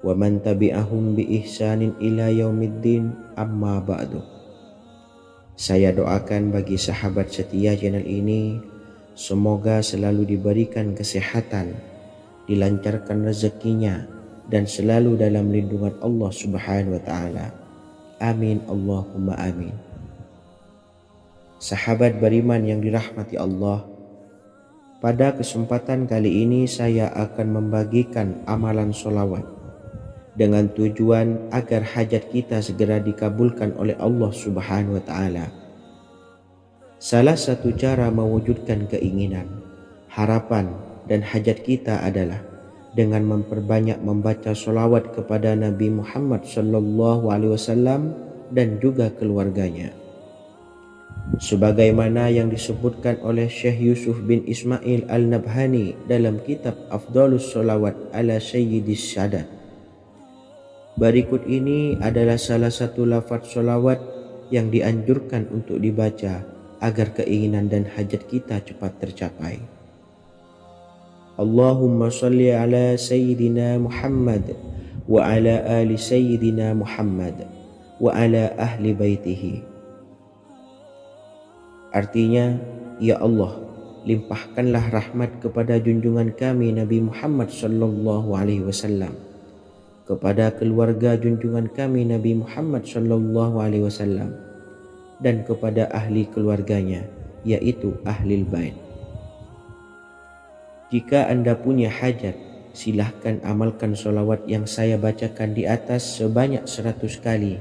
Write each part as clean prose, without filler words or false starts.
wa man tabi'ahum bi ihsanin ila yaumiddin, amma ba'du. Saya doakan bagi sahabat setia channel ini, semoga selalu diberikan kesehatan, dilancarkan rezekinya, dan selalu dalam lindungan Allah Subhanahu wa Ta'ala. Amin Allahumma amin. Sahabat beriman yang dirahmati Allah, pada kesempatan kali ini saya akan membagikan amalan sholawat dengan tujuan agar hajat kita segera dikabulkan oleh Allah Subhanahu wa Ta'ala. Salah satu cara mewujudkan keinginan, harapan, dan hajat kita adalah dengan memperbanyak membaca sholawat kepada Nabi Muhammad SAW dan juga keluarganya. Sebagaimana yang disebutkan oleh Syekh Yusuf bin Ismail Al-Nabhani dalam kitab Afdhalus Sholawat ala Sayyidis Sadat. Berikut ini adalah salah satu lafaz sholawat yang dianjurkan untuk dibaca agar keinginan dan hajat kita cepat tercapai. Allahumma salli ala Sayyidina Muhammad wa ala ali Sayyidina Muhammad wa ala ahli baitihi. Artinya, ya Allah, limpahkanlah rahmat kepada junjungan kami Nabi Muhammad SAW, kepada keluarga junjungan kami Nabi Muhammad SAW, dan kepada ahli keluarganya, yaitu ahlil bait. Jika Anda punya hajat, silahkan amalkan sholawat yang saya bacakan di atas sebanyak 100 kali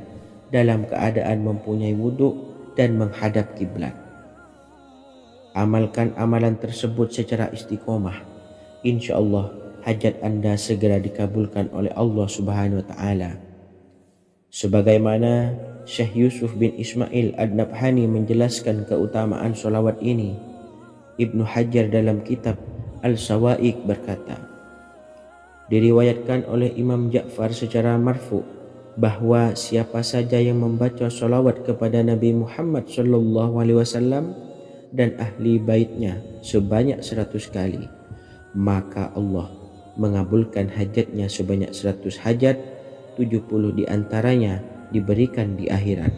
dalam keadaan mempunyai wudhu dan menghadap kiblat. Amalkan amalan tersebut secara istiqomah. Insya Allah hajat Anda segera dikabulkan oleh Allah Subhanahu wa Ta'ala. Sebagaimana Syekh Yusuf bin Ismail Ad-Nabhani menjelaskan keutamaan sholawat ini, Ibnu Hajar dalam kitab Al-Sawa'iq berkata, diriwayatkan oleh Imam Ja'far secara marfu bahwa siapa saja yang membaca sholawat kepada Nabi Muhammad SAW dan ahli baitnya sebanyak 100 kali, maka Allah mengabulkan hajatnya sebanyak 100 hajat, 70 diantaranya diberikan di akhirat.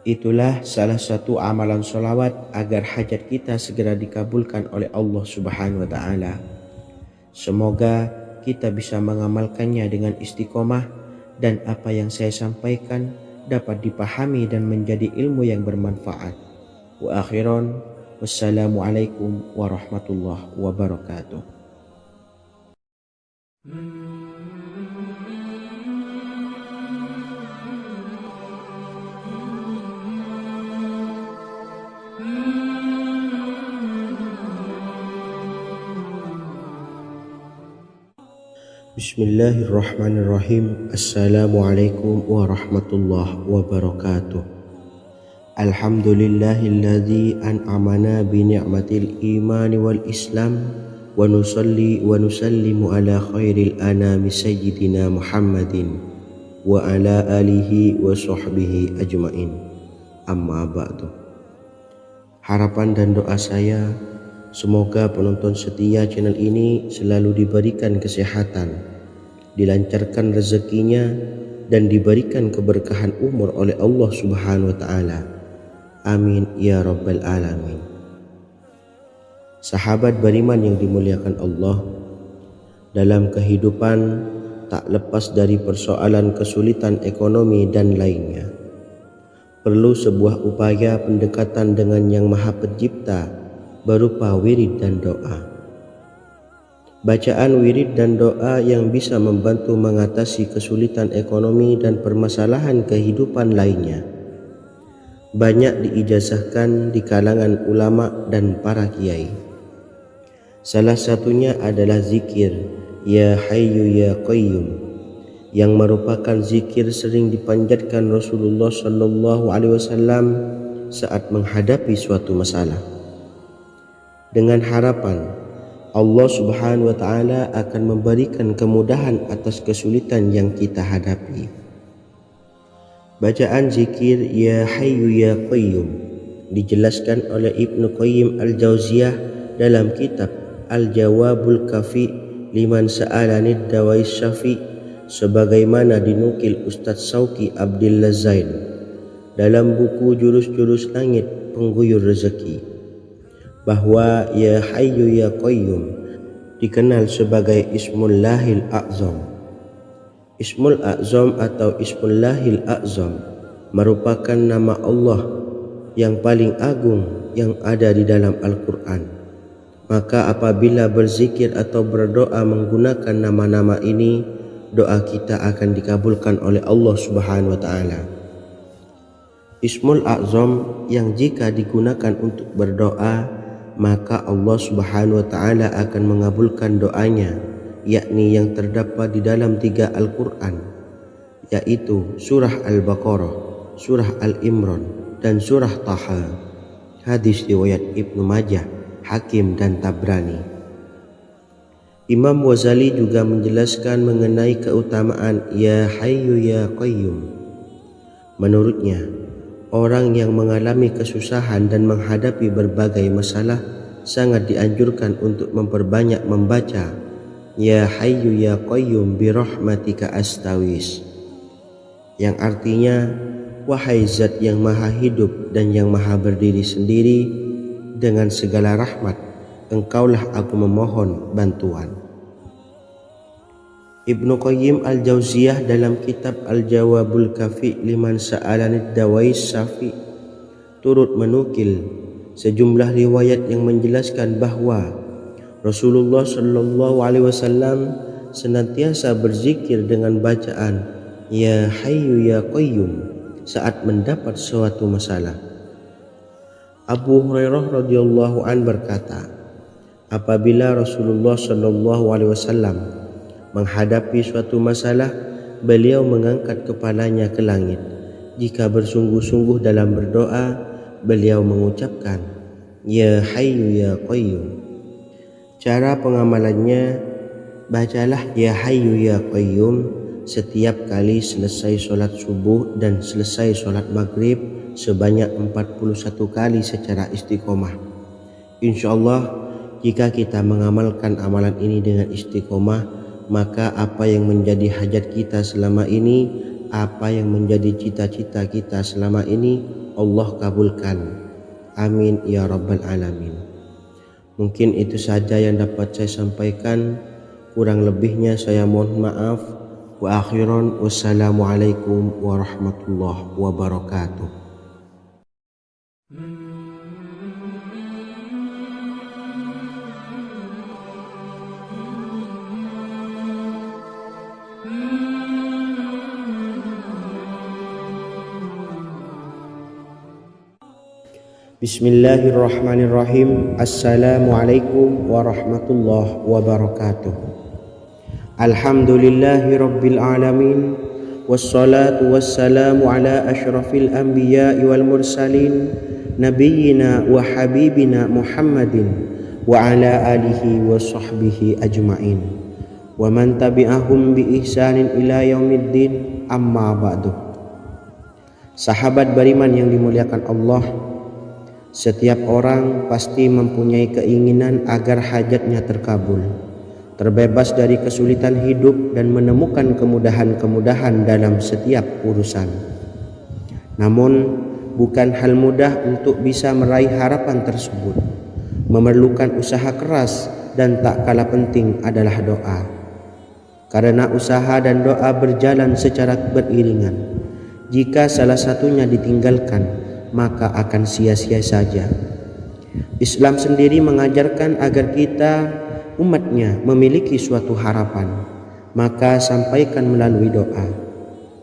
Itulah salah satu amalan sholawat agar hajat kita segera dikabulkan oleh Allah Subhanahu wa Ta'ala. Semoga kita bisa mengamalkannya dengan istiqomah dan apa yang saya sampaikan dapat dipahami dan menjadi ilmu yang bermanfaat. Wa akhiran, wassalamualaikum warahmatullahi wabarakatuh. Bismillahirrahmanirrahim. Assalamualaikum warahmatullahi wabarakatuh. Alhamdulillahilladzi an'amana bi ni'matil imani wal islam wa nusalli wa nusallimu ala khairil anami sayyidina Muhammadin wa ala alihi wa sahbihi ajmain, amma ba'du. Harapan dan doa saya, semoga penonton setia channel ini selalu diberikan kesehatan, dilancarkan rezekinya, dan diberikan keberkahan umur oleh Allah Subhanahu wa Ta'ala. Amin ya rabbal alamin. Sahabat beriman yang dimuliakan Allah, dalam kehidupan tak lepas dari persoalan kesulitan ekonomi dan lainnya. Perlu sebuah upaya pendekatan dengan Yang Maha Pencipta berupa wirid dan doa. Bacaan wirid dan doa yang bisa membantu mengatasi kesulitan ekonomi dan permasalahan kehidupan lainnya banyak diijazahkan di kalangan ulama dan para kiai. Salah satunya adalah zikir Ya Hayyu Ya Qayyum, yang merupakan zikir sering dipanjatkan Rasulullah SAW saat menghadapi suatu masalah, dengan harapan Allah Subhanahu wa Ta'ala akan memberikan kemudahan atas kesulitan yang kita hadapi. Bacaan zikir Ya Hayyu Ya Qayyum dijelaskan oleh Ibnu Qayyim Al-Jauziyah dalam kitab Al-Jawabul Kafi liman sa'alanid dawais syafi, sebagaimana dinukil Ustadz Sauki Abdillah Zain dalam buku Jurus-Jurus Langit Pengguyur Rezeki, bahwa Ya Hayyu Ya Qayyum dikenal sebagai Ismullahil A'zam. Ismul A'zam atau Ismullahil A'zam merupakan nama Allah yang paling agung yang ada di dalam Al-Quran. Maka apabila berzikir atau berdoa menggunakan nama-nama ini, doa kita akan dikabulkan oleh Allah Subhanahu wa Ta'ala. Ismul A'zam yang jika digunakan untuk berdoa, maka Allah Subhanahu wa Ta'ala akan mengabulkan doanya, yakni yang terdapat di dalam 3 Al-Quran, yaitu surah Al-Baqarah, surah Al-Imran, dan surah Taha. Hadis riwayat Ibnu Majah, Hakim, dan Tabrani. Imam Ghazali juga menjelaskan mengenai keutamaan Ya Hayyu Ya Qayyum. Menurutnya, orang yang mengalami kesusahan dan menghadapi berbagai masalah sangat dianjurkan untuk memperbanyak membaca Ya Hayyu Ya Qayyum bi rahmatika astawis, yang artinya, wahai zat yang maha hidup dan yang maha berdiri sendiri, dengan segala rahmat engkaulah aku memohon bantuan. Ibnu Qayyim Al-Jauziyah dalam kitab Al-Jawabul Kafi liman sa'alanid dawais syafi turut menukil sejumlah riwayat yang menjelaskan bahwa Rasulullah Shallallahu Alaihi Wasallam senantiasa berzikir dengan bacaan Ya Hayyu Ya Qayyum saat mendapat suatu masalah. Abu Hurairah radhiyallahu an berkata, apabila Rasulullah Shallallahu Alaihi Wasallam menghadapi suatu masalah, beliau mengangkat kepalanya ke langit. Jika bersungguh-sungguh dalam berdoa, beliau mengucapkan Ya Hayyu Ya Qayyum. Cara pengamalannya, bacalah Ya Hayyu Ya Qayyum setiap kali selesai sholat subuh dan selesai sholat maghrib sebanyak 41 kali secara istiqomah. Insyaallah, jika kita mengamalkan amalan ini dengan istiqomah, maka apa yang menjadi hajat kita selama ini, apa yang menjadi cita-cita kita selama ini, Allah kabulkan. Amin ya rabbal alamin. Mungkin itu saja yang dapat saya sampaikan. Kurang lebihnya saya mohon maaf. Wa akhiran, wassalamualaikum warahmatullahi wabarakatuh. Bismillahirrahmanirrahim. Assalamualaikum warahmatullahi wabarakatuh. Alhamdulillahi rabbil alamin, wassalatu wassalamu ala ashrafil anbiya'i wal mursalin, nabiyyina wa habibina Muhammadin wa ala alihi wa sahbihi ajma'in, wa man tabi'ahum bi ihsanin ila yaumiddin, amma ba'du. Sahabat beriman yang dimuliakan Allah, setiap orang pasti mempunyai keinginan agar hajatnya terkabul, terbebas dari kesulitan hidup dan menemukan kemudahan-kemudahan dalam setiap urusan. Namun, bukan hal mudah untuk bisa meraih harapan tersebut. Memerlukan usaha keras dan tak kalah penting adalah doa. Karena usaha dan doa berjalan secara beriringan. Jika salah satunya ditinggalkan, maka akan sia-sia saja. Islam sendiri mengajarkan agar kita umatnya memiliki suatu harapan, maka sampaikan melalui doa.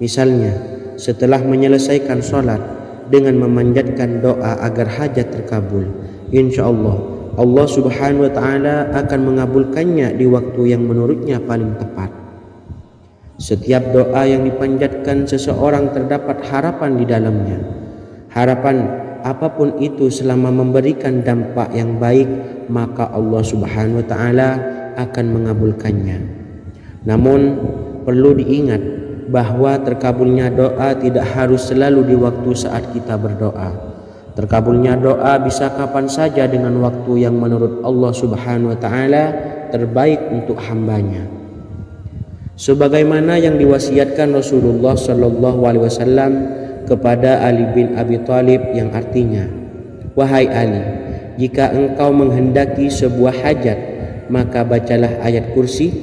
Misalnya, setelah menyelesaikan sholat dengan memanjatkan doa agar hajat terkabul, insyaallah Allah Subhanahu wa Ta'ala akan mengabulkannya di waktu yang menurutnya paling tepat. Setiap doa yang dipanjatkan seseorang terdapat harapan di dalamnya. Harapan apapun itu selama memberikan dampak yang baik, maka Allah Subhanahu wa Ta'ala akan mengabulkannya. Namun perlu diingat bahwa terkabulnya doa tidak harus selalu di waktu saat kita berdoa. Terkabulnya doa bisa kapan saja dengan waktu yang menurut Allah Subhanahu wa Ta'ala terbaik untuk hambanya. Sebagaimana yang diwasiatkan Rasulullah Shallallahu Alaihi Wasallam kepada Ali bin Abi Thalib, yang artinya, "Wahai Ali, jika engkau menghendaki sebuah hajat, maka bacalah ayat kursi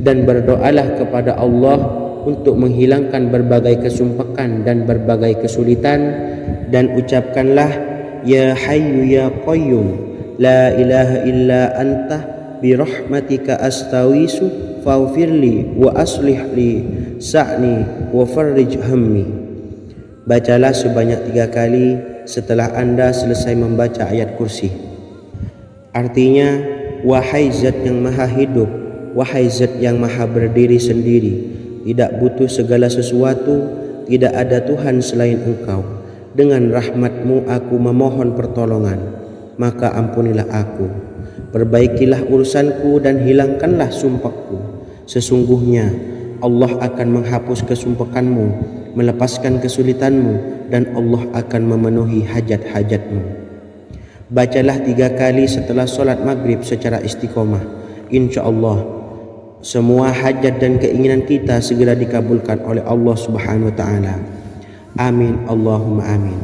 dan berdoalah kepada Allah untuk menghilangkan berbagai kesumpakan dan berbagai kesulitan, dan ucapkanlah, Ya Hayyu Ya Qayyum, La ilaha illa anta birahmatika astawisu faghfirli wa aslih li sa'ni wa farrij hammi." Bacalah sebanyak 3 kali setelah Anda selesai membaca ayat kursi. Artinya, wahai Zat yang maha hidup, wahai Zat yang maha berdiri sendiri, tidak butuh segala sesuatu, tidak ada Tuhan selain Engkau. Dengan rahmat-Mu aku memohon pertolongan, maka ampunilah aku. Perbaikilah urusanku dan hilangkanlah sumpahku. Sesungguhnya Allah akan menghapus kesumpahanmu, melepaskan kesulitanmu, dan Allah akan memenuhi hajat-hajatmu. Bacalah 3 kali setelah solat maghrib secara istiqomah. Insya Allah semua hajat dan keinginan kita segera dikabulkan oleh Allah Subhanahu wa Ta'ala. Amin Allahumma amin.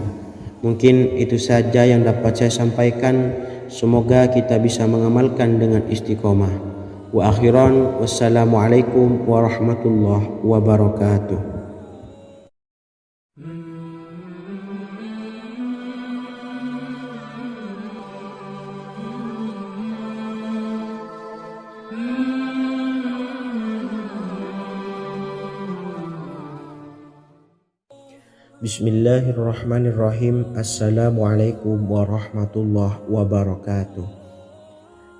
Mungkin itu saja yang dapat saya sampaikan. Semoga kita bisa mengamalkan dengan istiqomah. Wa akhiran, wassalamualaikum warahmatullahi wabarakatuh. Bismillahirrahmanirrahim. Assalamualaikum warahmatullahi wabarakatuh.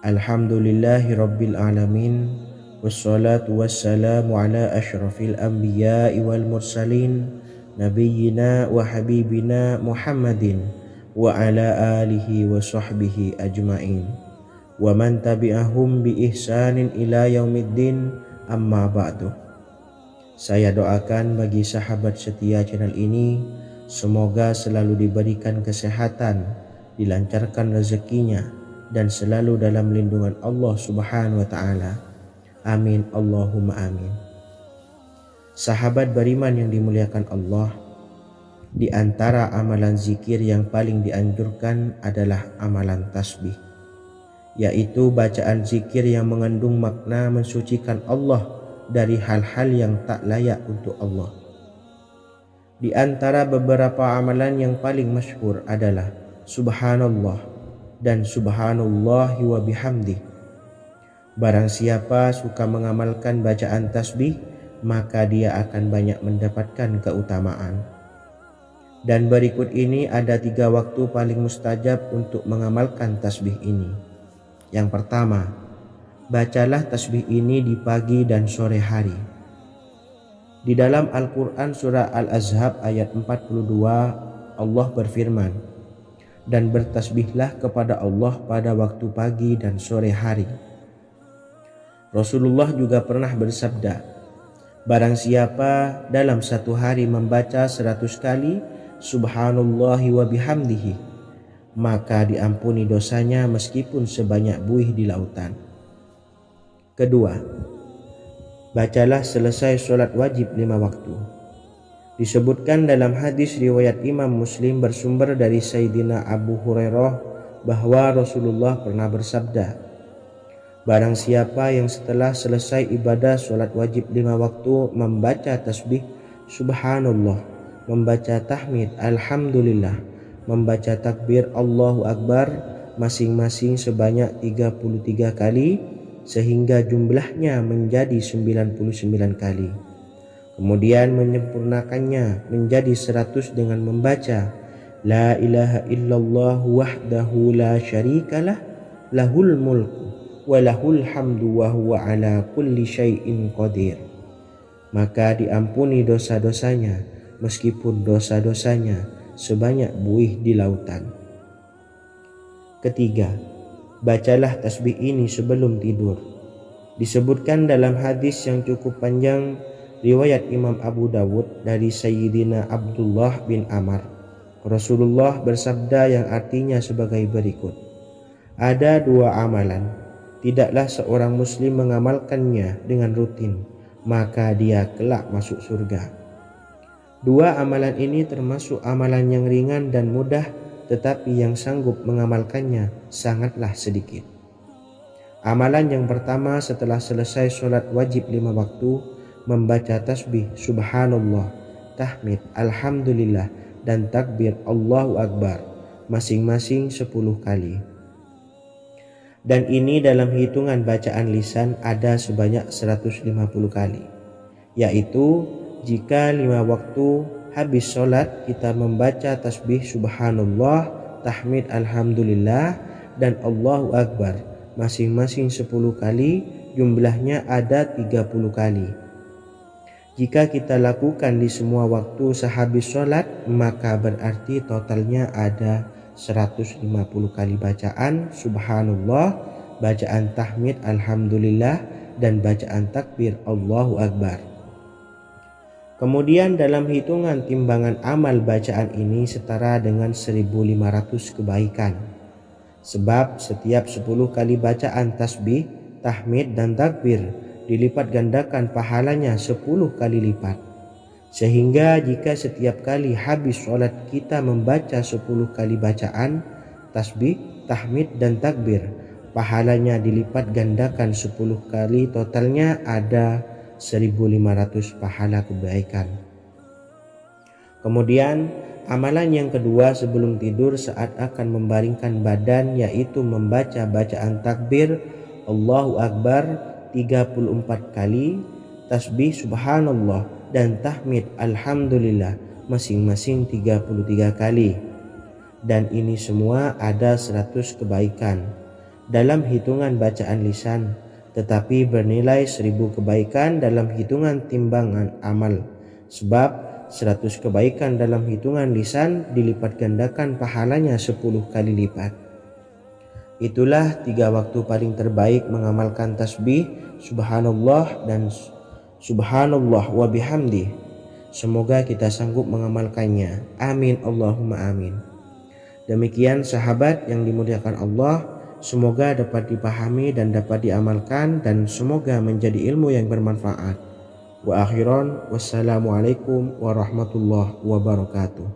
Alhamdulillahi rabbil alamin. Wassalatu wassalamu ala ashrafil anbiya'i wal mursalin, nabiyyina wa habibina Muhammadin wa ala alihi wa sahbihi ajma'in, wa man tabi'ahum bi ihsanin ila yaumiddin, amma ba'du. Saya doakan bagi sahabat setia channel ini, semoga selalu diberikan kesehatan, dilancarkan rezekinya, dan selalu dalam lindungan Allah Subhanahu wa Ta'ala. Amin Allahumma amin. Sahabat beriman yang dimuliakan Allah, di antara amalan zikir yang paling dianjurkan adalah amalan tasbih, yaitu bacaan zikir yang mengandung makna mensucikan Allah dari hal-hal yang tak layak untuk Allah. Di antara beberapa amalan yang paling masyhur adalah Subhanallah dan Subhanallahi wa bihamdih. Barang siapa suka mengamalkan bacaan tasbih, maka dia akan banyak mendapatkan keutamaan. Dan berikut ini ada 3 waktu paling mustajab untuk mengamalkan tasbih ini. Yang pertama, bacalah tasbih ini di pagi dan sore hari. Di dalam Al-Quran surah Al-Ahzab ayat 42, Allah berfirman, "Dan bertasbihlah kepada Allah pada waktu pagi dan sore hari." Rasulullah juga pernah bersabda, "Barang siapa dalam satu hari membaca 100 kali Subhanallahi wa bihamdihi, maka diampuni dosanya meskipun sebanyak buih di lautan." Kedua, bacalah selesai sholat wajib 5 waktu. Disebutkan dalam hadis riwayat Imam Muslim bersumber dari Sayyidina Abu Hurairah bahwa Rasulullah pernah bersabda, "Barang siapa yang setelah selesai ibadah sholat wajib 5 waktu membaca tasbih Subhanallah, membaca tahmid Alhamdulillah, membaca takbir Allahu Akbar masing-masing sebanyak 33 kali, sehingga jumlahnya menjadi 99 kali. Kemudian menyempurnakannya menjadi 100 dengan membaca La ilaha illallah wahdahu la syarikalah, lahul mulku wa lahul hamdu wa huwa ala kulli syai'in qadir. Maka diampuni dosa-dosanya meskipun dosa-dosanya sebanyak buih di lautan. Ketiga, bacalah tasbih ini sebelum tidur. Disebutkan dalam hadis yang cukup panjang riwayat Imam Abu Dawud dari Sayyidina Abdullah bin Amr, Rasulullah bersabda yang artinya sebagai berikut, "Ada 2 amalan tidaklah seorang muslim mengamalkannya dengan rutin, maka dia kelak masuk surga. Dua amalan ini termasuk amalan yang ringan dan mudah, tetapi yang sanggup mengamalkannya sangatlah sedikit. Amalan yang pertama setelah selesai sholat wajib 5 waktu, membaca tasbih subhanallah, tahmid, alhamdulillah, dan takbir Allahu Akbar masing-masing 10 kali. Dan ini dalam hitungan bacaan lisan ada sebanyak 150 kali, yaitu jika 5 waktu habis sholat kita membaca tasbih subhanallah, tahmid, alhamdulillah, dan Allahu Akbar masing-masing 10 kali, jumlahnya ada 30 kali. Jika kita lakukan di semua waktu sehabis sholat, maka berarti totalnya ada 150 kali bacaan subhanallah, bacaan tahmid alhamdulillah, dan bacaan takbir Allahu Akbar. Kemudian dalam hitungan timbangan amal bacaan ini setara dengan 1500 kebaikan. Sebab setiap 10 kali bacaan tasbih, tahmid, dan takbir dilipat gandakan pahalanya 10 kali lipat. Sehingga jika setiap kali habis sholat kita membaca 10 kali bacaan tasbih, tahmid, dan takbir, pahalanya dilipat gandakan 10 kali, totalnya ada 1500 pahala kebaikan. Kemudian amalan yang kedua sebelum tidur saat akan membaringkan badan, yaitu membaca bacaan takbir Allahu Akbar 34 kali, tasbih subhanallah, dan tahmid alhamdulillah masing-masing 33 kali. Dan ini semua ada 100 kebaikan dalam hitungan bacaan lisan, tetapi bernilai 1000 kebaikan dalam hitungan timbangan amal. Sebab 100 kebaikan dalam hitungan lisan dilipat gandakan pahalanya 10 kali lipat. Itulah 3 waktu paling terbaik mengamalkan tasbih subhanallah dan subhanallah wa bihamdi. Semoga kita sanggup mengamalkannya. Amin Allahumma amin. Demikian sahabat yang dimuliakan Allah, semoga dapat dipahami dan dapat diamalkan, dan semoga menjadi ilmu yang bermanfaat. Wa akhiran, wassalamualaikum warahmatullahi wabarakatuh.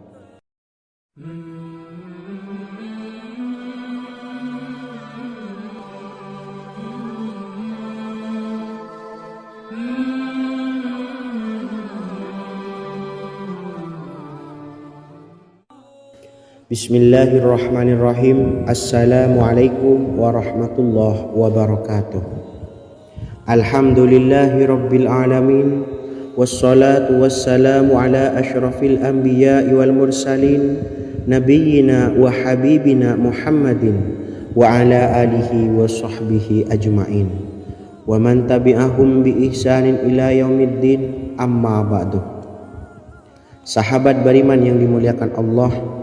Bismillahirrahmanirrahim. Assalamualaikum warahmatullahi wabarakatuh. Alhamdulillahi rabbil alamin, wassalatu wassalamu ala ashrafil anbiya'i wal mursalin, nabiyyina wa habibina Muhammadin wa ala alihi wa sahbihi ajma'in, wa man tabi'ahum bi ihsanin ila yaumiddin, amma ba'du. Sahabat beriman yang dimuliakan Allah,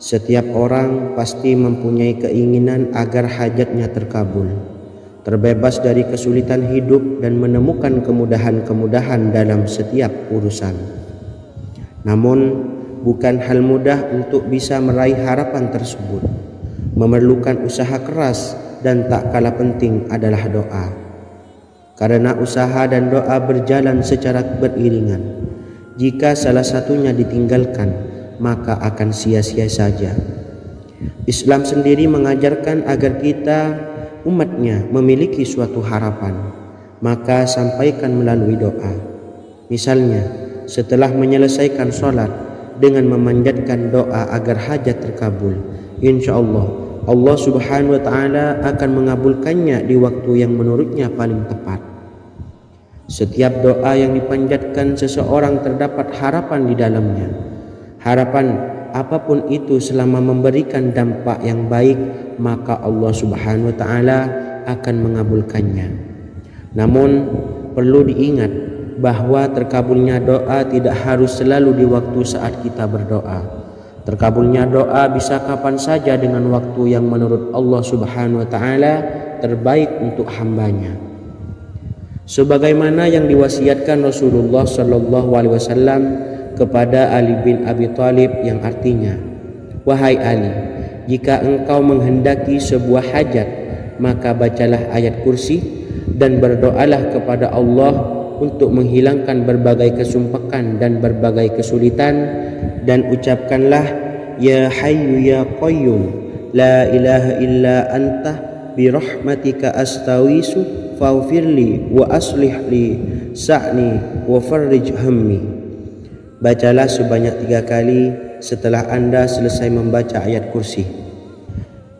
setiap orang pasti mempunyai keinginan agar hajatnya terkabul, terbebas dari kesulitan hidup, dan menemukan kemudahan-kemudahan dalam setiap urusan. Namun, bukan hal mudah untuk bisa meraih harapan tersebut. Memerlukan usaha keras, dan tak kalah penting adalah doa. Karena usaha dan doa berjalan secara beriringan. Jika salah satunya ditinggalkan, maka akan sia-sia saja. Islam sendiri mengajarkan agar kita umatnya memiliki suatu harapan, maka sampaikan melalui doa. Misalnya, setelah menyelesaikan sholat dengan memanjatkan doa agar hajat terkabul, insya Allah Allah subhanahu wa ta'ala akan mengabulkannya di waktu yang menurutnya paling tepat. Setiap doa yang dipanjatkan seseorang terdapat harapan di dalamnya. Harapan apapun itu selama memberikan dampak yang baik, maka Allah subhanahu wa ta'ala akan mengabulkannya. Namun perlu diingat bahwa terkabulnya doa tidak harus selalu di waktu saat kita berdoa. Terkabulnya doa bisa kapan saja dengan waktu yang menurut Allah subhanahu wa ta'ala terbaik untuk hambanya. Sebagaimana yang diwasiatkan Rasulullah sallallahu alaihi wasallam kepada Ali bin Abi Thalib, yang artinya, wahai Ali, jika engkau menghendaki sebuah hajat, maka bacalah ayat kursi dan berdoalah kepada Allah untuk menghilangkan berbagai kesumpakan dan berbagai kesulitan, dan ucapkanlah ya hayyu ya qayyum la ilaha illa anta birahmatika astawisu faghfirli wa aslih li sa'ni wa farrij hammi. Bacalah sebanyak 3 kali setelah Anda selesai membaca ayat kursi.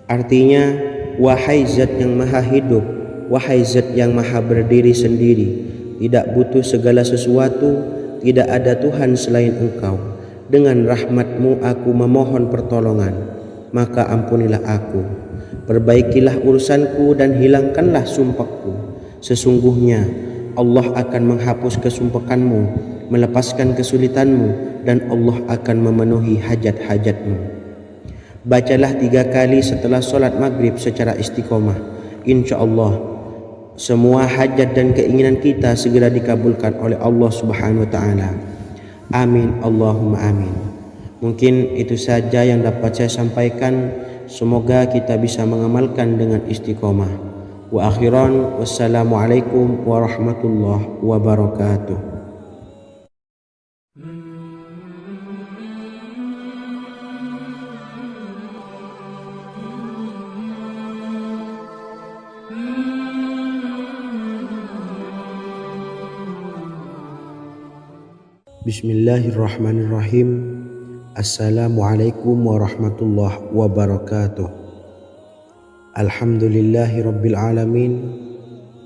Artinya, wahai zat yang maha hidup, wahai zat yang maha berdiri sendiri, tidak butuh segala sesuatu, tidak ada Tuhan selain Engkau. Dengan rahmat-Mu aku memohon pertolongan, maka ampunilah aku. Perbaikilah urusanku dan hilangkanlah sumpahku. Sesungguhnya Allah akan menghapus kesumpahanmu, melepaskan kesulitanmu, dan Allah akan memenuhi hajat-hajatmu. Bacalah 3 kali setelah solat maghrib secara istiqomah. Insya Allah semua hajat dan keinginan kita segera dikabulkan oleh Allah Subhanahu wa Ta'ala. Amin Allahumma amin. Mungkin itu saja yang dapat saya sampaikan. Semoga kita bisa mengamalkan dengan istiqomah. Wa akhiran, wassalamualaikum warahmatullahi wabarakatuh. Bismillahirrahmanirrahim. Assalamualaikum warahmatullahi wabarakatuh. Alhamdulillahi rabbil alamin.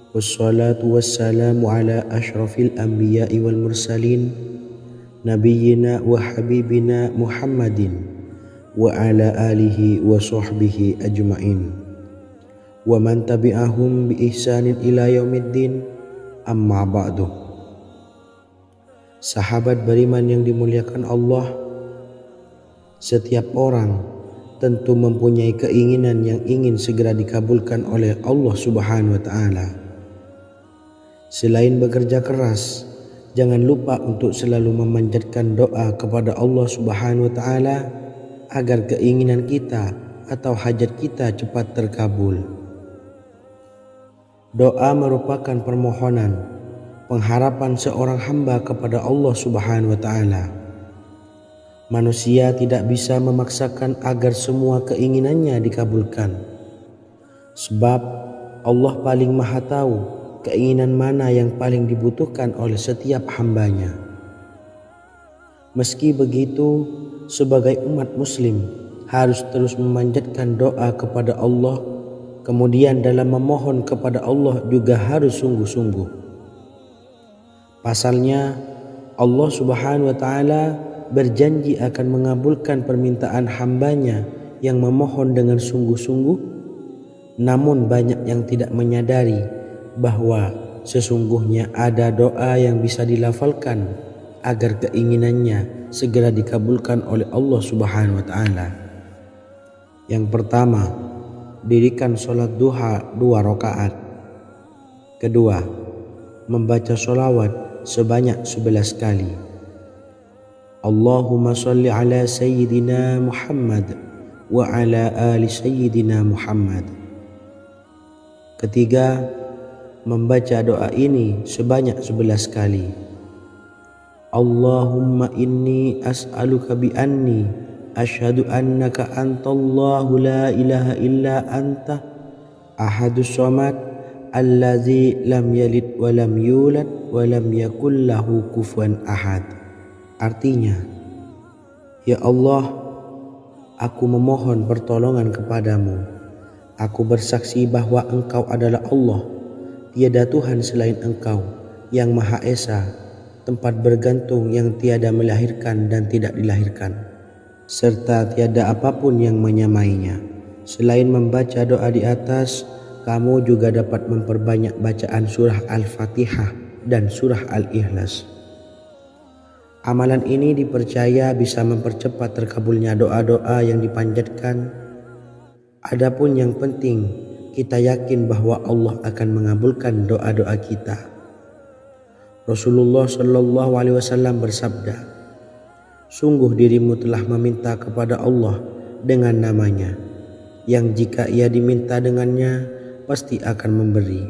Wassalatu wassalamu ala ashrafil anbiya'i wal mursalin, nabiyyina wa habibina Muhammadin wa ala alihi wa sahbihi ajma'in wa man tabi'ahum bi ihsanin ila yaumiddin, amma ba'du. Sahabat beriman yang dimuliakan Allah, setiap orang tentu mempunyai keinginan yang ingin segera dikabulkan oleh Allah Subhanahu wa Ta'ala. Selain bekerja keras, jangan lupa untuk selalu memanjatkan doa kepada Allah Subhanahu wa Ta'ala agar keinginan kita atau hajat kita cepat terkabul. Doa merupakan permohonan, pengharapan seorang hamba kepada Allah Subhanahu wa Ta'ala. Manusia tidak bisa memaksakan agar semua keinginannya dikabulkan, sebab Allah paling maha tahu keinginan mana yang paling dibutuhkan oleh setiap hambanya. Meski begitu, sebagai umat muslim harus terus memanjatkan doa kepada Allah, kemudian dalam memohon kepada Allah juga harus sungguh-sungguh. Pasalnya Allah Subhanahu wa Ta'ala berjanji akan mengabulkan permintaan hambanya yang memohon dengan sungguh-sungguh. Namun banyak yang tidak menyadari bahwa sesungguhnya ada doa yang bisa dilafalkan agar keinginannya segera dikabulkan oleh Allah Subhanahu wa Ta'ala. Yang pertama, dirikan sholat duha 2 rakaat. Kedua, membaca sholawat sebanyak 11 kali. Allahumma salli ala Sayyidina Muhammad wa ala ali Sayyidina Muhammad. Ketiga, membaca doa ini sebanyak 11 kali. Allahumma inni as'aluka bi anni asyhadu annaka antallahu la ilaha illa anta ahadus samad allazi lam yalid wa lam yulad wa lam yakul lahu kufuwan ahad. Artinya, ya Allah, aku memohon pertolongan kepadamu. Aku bersaksi bahwa Engkau adalah Allah, tiada Tuhan selain Engkau, yang Maha Esa, tempat bergantung yang tiada melahirkan dan tidak dilahirkan, serta tiada apapun yang menyamainya. Selain membaca doa di atas, kamu juga dapat memperbanyak bacaan surah Al-Fatihah dan surah Al-Ikhlas. Amalan ini dipercaya bisa mempercepat terkabulnya doa-doa yang dipanjatkan. Adapun yang penting, kita yakin bahwa Allah akan mengabulkan doa-doa kita. Rasulullah Shallallahu Alaihi Wasallam bersabda, sungguh dirimu telah meminta kepada Allah dengan namanya, yang jika ia diminta dengannya, pasti akan memberi.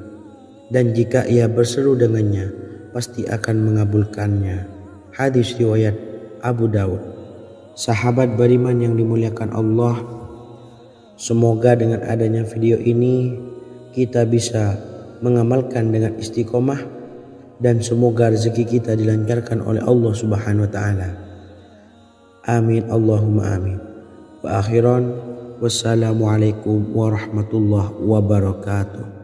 Dan jika ia berseru dengannya, pasti akan mengabulkannya. Hadis riwayat Abu Daud. Sahabat beriman yang dimuliakan Allah, semoga dengan adanya video ini kita bisa mengamalkan dengan istiqomah dan semoga rezeki kita dilancarkan oleh Allah Subhanahu wa taala. Amin Allahumma amin. Wa akhiran, wassalamualaikum warahmatullahi wabarakatuh.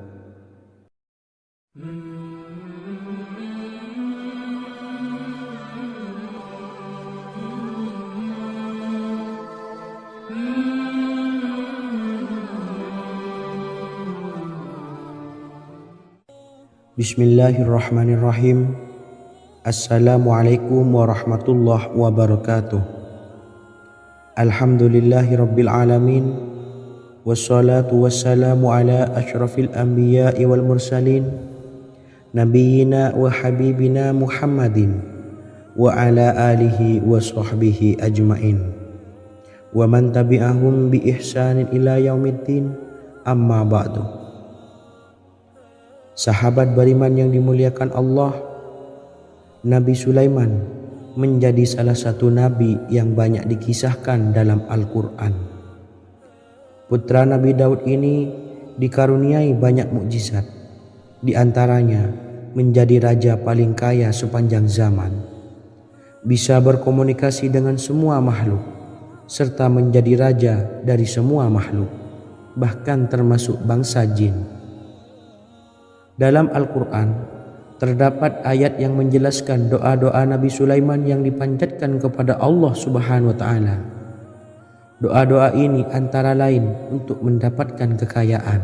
Bismillahirrahmanirrahim. Assalamualaikum warahmatullahi wabarakatuh. Alhamdulillahi rabbil alamin. Wassalatu wassalamu ala ashrafil anbiya'i wal mursalin, nabiyyina wa habibina Muhammadin wa ala alihi wa sahbihi ajmain wa man tabi'ahum bi ihsanin ila yaumiddin, amma ba'du. Sahabat beriman yang dimuliakan Allah, Nabi Sulaiman menjadi salah satu nabi yang banyak dikisahkan dalam Al-Quran. Putra Nabi Daud ini dikaruniai banyak mukjizat, di antaranya menjadi raja paling kaya sepanjang zaman, bisa berkomunikasi dengan semua makhluk, serta menjadi raja dari semua makhluk, bahkan termasuk bangsa jin. Dalam Al-Quran terdapat ayat yang menjelaskan doa-doa Nabi Sulaiman yang dipanjatkan kepada Allah Subhanahu wa taala. Doa-doa ini antara lain untuk mendapatkan kekayaan.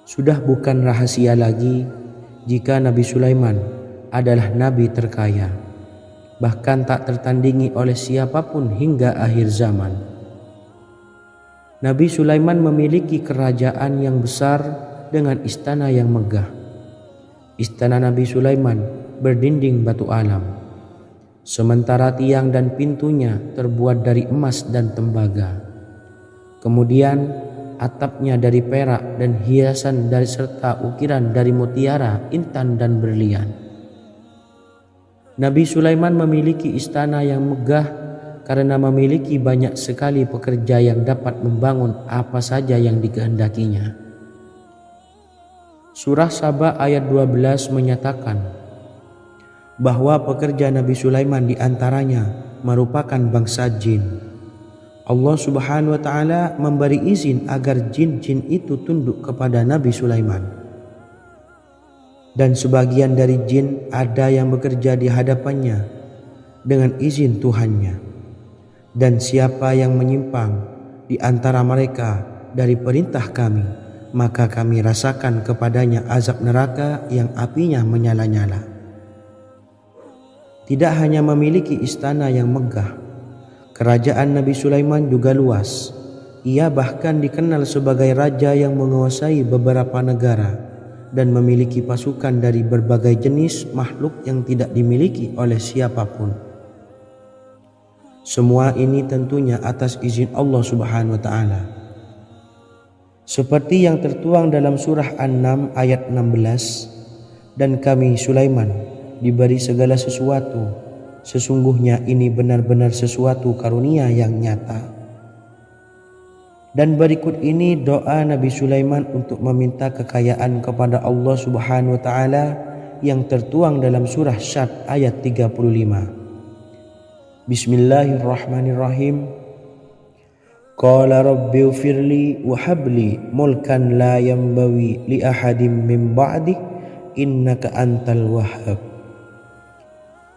Sudah bukan rahasia lagi jika Nabi Sulaiman adalah nabi terkaya, bahkan tak tertandingi oleh siapapun hingga akhir zaman. Nabi Sulaiman memiliki kerajaan yang besar dengan istana yang megah. Istana Nabi Sulaiman berdinding batu alam, sementara tiang dan pintunya terbuat dari emas dan tembaga. Kemudian atapnya dari perak dan hiasan dari serta ukiran dari mutiara, intan dan berlian. Nabi Sulaiman memiliki istana yang megah karena memiliki banyak sekali pekerja yang dapat membangun apa saja yang dikehendakinya. Surah Saba ayat 12 menyatakan bahwa pekerja Nabi Sulaiman diantaranya merupakan bangsa jin. Allah Subhanahu wa taala memberi izin agar jin-jin itu tunduk kepada Nabi Sulaiman. Dan sebagian dari jin ada yang bekerja di hadapannya dengan izin Tuhannya. Dan siapa yang menyimpang di antara mereka dari perintah kami, maka kami rasakan kepadanya azab neraka yang apinya menyala-nyala. Tidak hanya memiliki istana yang megah, kerajaan Nabi Sulaiman juga luas. Ia bahkan dikenal sebagai raja yang menguasai beberapa negara dan memiliki pasukan dari berbagai jenis makhluk yang tidak dimiliki oleh siapapun. Semua ini tentunya atas izin Allah Subhanahu wa taala. Seperti yang tertuang dalam surah An-Naml ayat 16, dan kami Sulaiman diberi segala sesuatu, sesungguhnya ini benar-benar sesuatu karunia yang nyata. Dan berikut ini doa Nabi Sulaiman untuk meminta kekayaan kepada Allah Subhanahu wa taala yang tertuang dalam surah Syad ayat 35. Bismillahirrahmanirrahim. Qala rabbi ufirli wa habli mulkan la yanbawi li ahadim min ba'di innaka antal wahhab.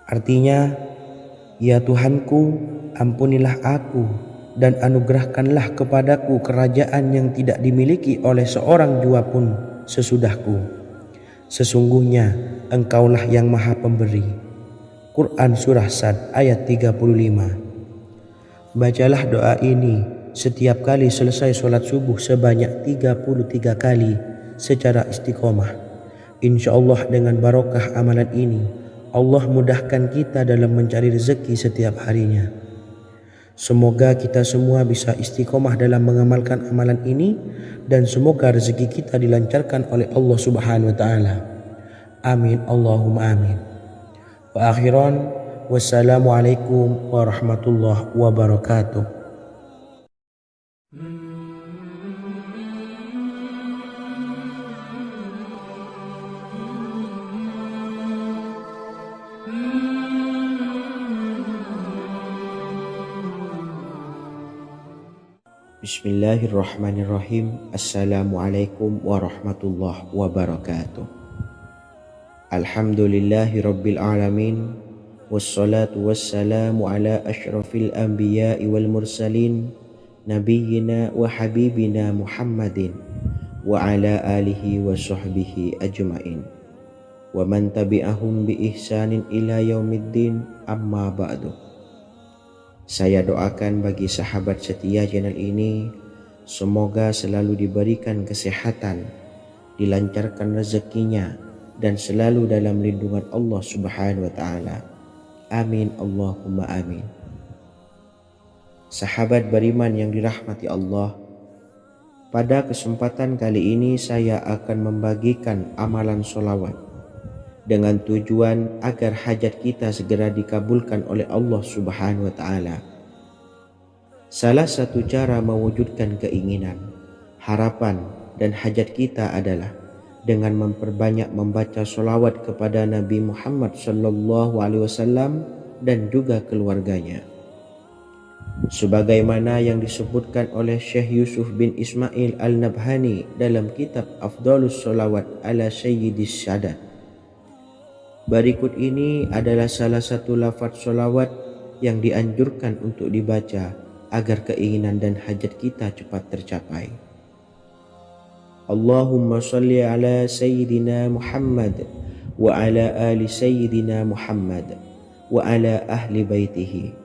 Artinya, ya Tuhanku, ampunilah aku dan anugerahkanlah kepadaku kerajaan yang tidak dimiliki oleh seorang jua pun sesudahku. Sesungguhnya Engkaulah yang Maha Pemberi. Quran Surah Sad ayat 35. Bacalah doa ini setiap kali selesai sholat subuh sebanyak 33 kali secara istiqomah. Insya Allah dengan barokah amalan ini, Allah mudahkan kita dalam mencari rezeki setiap harinya. Semoga kita semua bisa istiqomah dalam mengamalkan amalan ini dan semoga rezeki kita dilancarkan oleh Allah Subhanahu wa taala. Amin Allahumma amin. Wa akhiran wassalamualaikum warahmatullahi wabarakatuh. Bismillahirrahmanirrahim. Assalamualaikum warahmatullahi wabarakatuh. Alhamdulillahi rabbil alamin. Wassalatu wassalamu ala ashrafil anbiya'i wal mursalin, nabiyyina wa habibina Muhammadin wa ala alihi wa sahbihi ajma'in wa man tabi'ahum bi ihsanin ila yaumiddin, amma ba'du. Saya doakan bagi sahabat setia channel ini, semoga selalu diberikan kesehatan, dilancarkan rezekinya, dan selalu dalam lindungan Allah Subhanahu wa taala. Amin Allahumma amin. Sahabat beriman yang dirahmati Allah, pada kesempatan kali ini saya akan membagikan amalan sholawat dengan tujuan agar hajat kita segera dikabulkan oleh Allah Subhanahu wa taala. Salah satu cara mewujudkan keinginan, harapan, dan hajat kita adalah dengan memperbanyak membaca sholawat kepada Nabi Muhammad SAW dan juga keluarganya. Sebagaimana yang disebutkan oleh Syekh Yusuf bin Ismail Al-Nabhani dalam kitab Afdhalus Sholawat ala Sayyidis Sadat. Berikut ini adalah salah satu lafaz sholawat yang dianjurkan untuk dibaca agar keinginan dan hajat kita cepat tercapai. Allahumma salli ala Sayyidina Muhammad wa ala ali Sayyidina Muhammad wa ala ahli baitihi.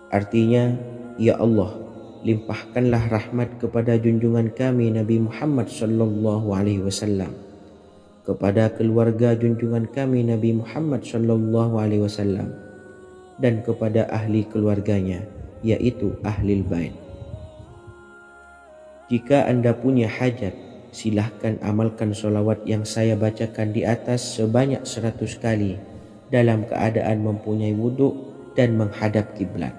Artinya, ya Allah, limpahkanlah rahmat kepada junjungan kami Nabi Muhammad sallallahu alaihi wasallam, kepada keluarga junjungan kami Nabi Muhammad sallallahu alaihi wasallam, dan kepada ahli keluarganya, yaitu ahlil bait. Jika Anda punya hajat, silahkan amalkan sholawat yang saya bacakan di atas sebanyak 100 kali dalam keadaan mempunyai wudhu dan menghadap kiblat.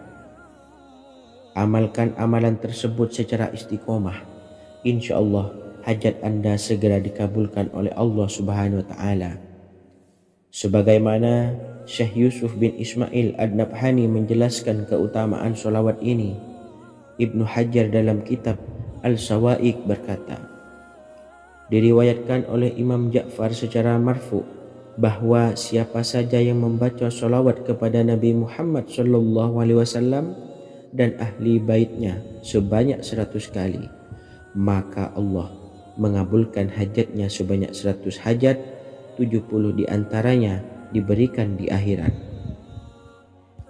Amalkan amalan tersebut secara istiqomah. Insya Allah hajat Anda segera dikabulkan oleh Allah Subhanahu wa taala. Sebagaimana Syekh Yusuf bin Ismail Ad-Nabhani menjelaskan keutamaan sholawat ini, Ibnu Hajar dalam kitab Al-Sawa'iq berkata, diriwayatkan oleh Imam Ja'far secara marfu bahwa siapa saja yang membaca sholawat kepada Nabi Muhammad SAW dan ahli baitnya sebanyak 100 kali, maka Allah mengabulkan hajatnya sebanyak 100 hajat, 70 diantaranya diberikan di akhirat.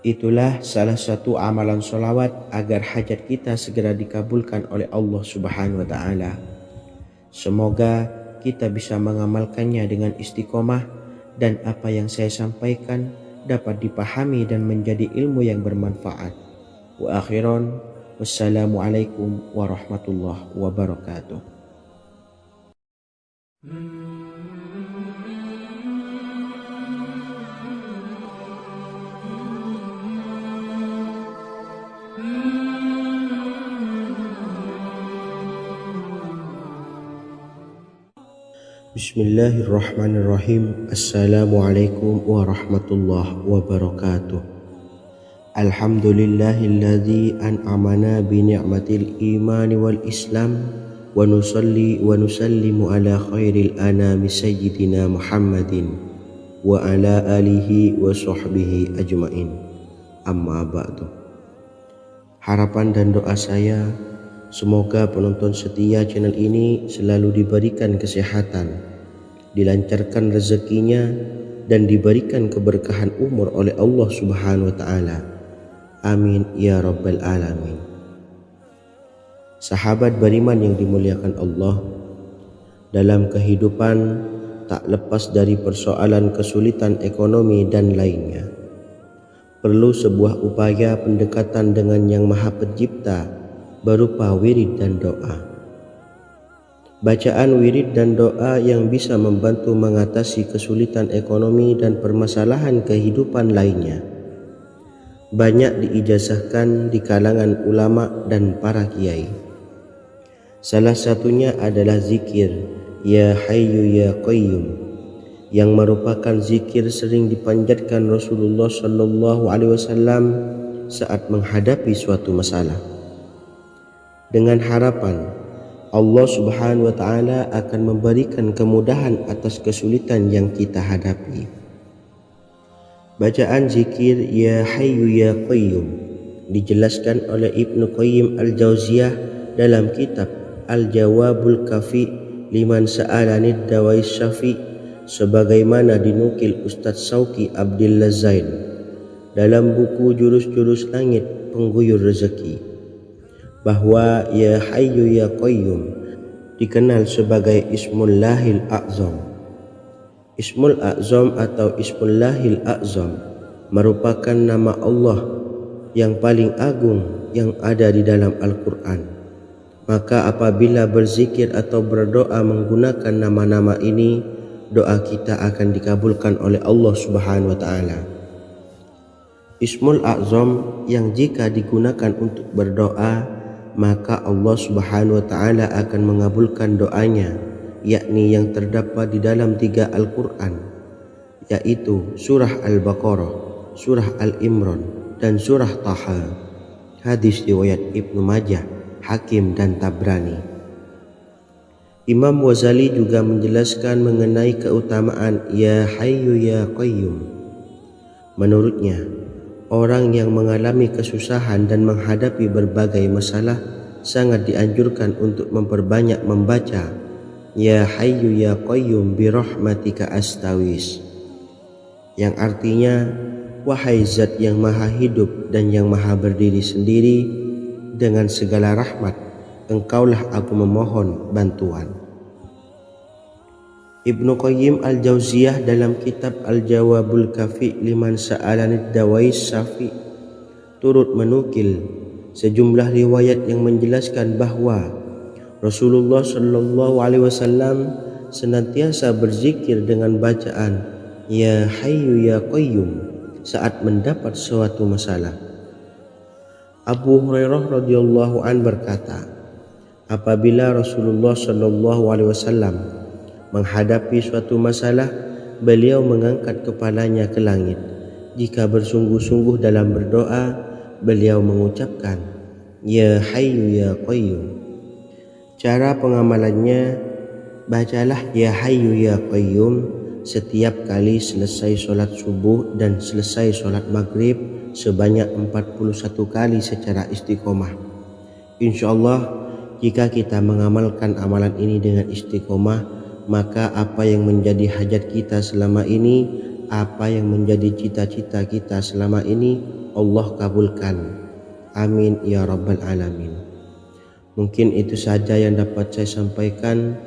Itulah salah satu amalan sholawat agar hajat kita segera dikabulkan oleh Allah Subhanahu wa ta'ala. Semoga kita bisa mengamalkannya dengan istiqomah dan apa yang saya sampaikan dapat dipahami dan menjadi ilmu yang bermanfaat. Wa akhiran wassalamualaikum warahmatullahi wabarakatuh. Bismillahirrahmanirrahim. Assalamualaikum warahmatullahi wabarakatuh. Alhamdulillahilladzi an'amana bi ni'matil imani wal islam wa nusalli wa nusallimu ala khairil anami sayyidina Muhammadin wa ala alihi wa sahbihi ajma'in, amma ba'du. Harapan dan doa saya, semoga penonton setia channel ini selalu diberikan kesehatan, dilancarkan rezekinya, dan diberikan keberkahan umur oleh Allah Subhanahu wa taala. Amin ya rabbal alamin. Sahabat beriman yang dimuliakan Allah, dalam kehidupan tak lepas dari persoalan kesulitan ekonomi dan lainnya. perlu sebuah upaya pendekatan dengan Yang Maha Pencipta berupa wirid dan doa. Bacaan wirid dan doa yang bisa membantu mengatasi kesulitan ekonomi dan permasalahan kehidupan lainnya banyak diijazahkan di kalangan ulama dan para kiai. Salah satunya adalah zikir Ya Hayyu Ya Qayyum, yang merupakan zikir sering dipanjatkan Rasulullah SAW saat menghadapi suatu masalah, dengan harapan Allah Subhanahu wa Ta'ala akan memberikan kemudahan atas kesulitan yang kita hadapi. Bacaan zikir Ya Hayyu Ya Qayyum dijelaskan oleh Ibnu Qayyim Al-Jauziyah dalam kitab Al-Jawabul Kafi liman sa'alanid dawais syafi, sebagaimana dinukil Ustadz Sauki Abdillah Zain dalam buku Jurus-Jurus Langit Pengguyur Rezeki, bahwa Ya Hayyu Ya Qayyum dikenal sebagai Ismullahil A'zam. Ismul A'zam atau Ismullahil A'zam merupakan nama Allah yang paling agung yang ada di dalam Al-Quran. Maka apabila berzikir atau berdoa menggunakan nama-nama ini, doa kita akan dikabulkan oleh Allah Subhanahu wa Ta'ala. Ismul A'zam yang jika digunakan untuk berdoa, maka Allah Subhanahu wa Ta'ala akan mengabulkan doanya, yakni yang terdapat di dalam 3 Al-Quran, yaitu surah Al-Baqarah, surah Al-Imran, dan surah Taha. Hadis riwayat Ibnu Majah, Hakim, dan Tabrani. Imam Ghazali juga menjelaskan mengenai keutamaan Ya Hayyu Ya Qayyum. Menurutnya, orang yang mengalami kesusahan dan menghadapi berbagai masalah sangat dianjurkan untuk memperbanyak membaca Ya Hayyu Ya Qayyum bi rahmatika astawis, yang artinya wahai zat yang maha hidup dan yang maha berdiri sendiri, dengan segala rahmat engkaulah aku memohon bantuan. Ibnu Qayyim Al-Jauziyah dalam kitab Al-Jawabul Kafi liman sa'alanid dawais syafi turut menukil sejumlah riwayat yang menjelaskan bahwa Rasulullah SAW senantiasa berzikir dengan bacaan Ya Hayyu Ya Qayyum saat mendapat suatu masalah. Abu Hurairah radhiyallahu an berkata, apabila Rasulullah SAW menghadapi suatu masalah, beliau mengangkat kepalanya ke langit. Jika bersungguh-sungguh dalam berdoa, beliau mengucapkan Ya Hayyu Ya Qayyum. Cara pengamalannya, bacalah Ya Hayyu Ya Qayyum setiap kali selesai sholat subuh dan selesai sholat maghrib sebanyak 41 kali secara istiqomah. InsyaAllah jika kita mengamalkan amalan ini dengan istiqomah, maka apa yang menjadi hajat kita selama ini, apa yang menjadi cita-cita kita selama ini, Allah kabulkan. Amin ya rabbal alamin. Mungkin itu saja yang dapat saya sampaikan.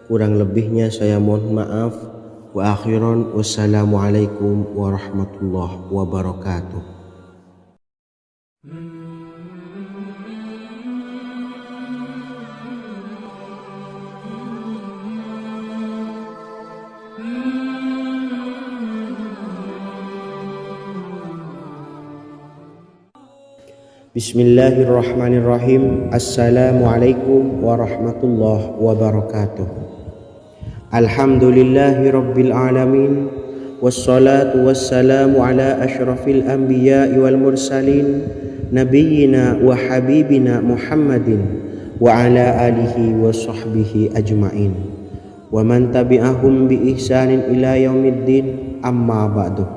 Kurang lebihnya saya mohon maaf. Wa akhiran, wassalamualaikum warahmatullahi wabarakatuh. Bismillahirrahmanirrahim. Assalamualaikum warahmatullahi wabarakatuh. Alhamdulillahi rabbil alamin, wassalatu wassalamu ala ashrafil anbiya'i wal mursalin, nabiyyina wa habibina Muhammadin wa ala alihi wa sahbihi ajma'in, wa man tabi'ahum bi ihsanin ila yaumiddin, amma ba'du.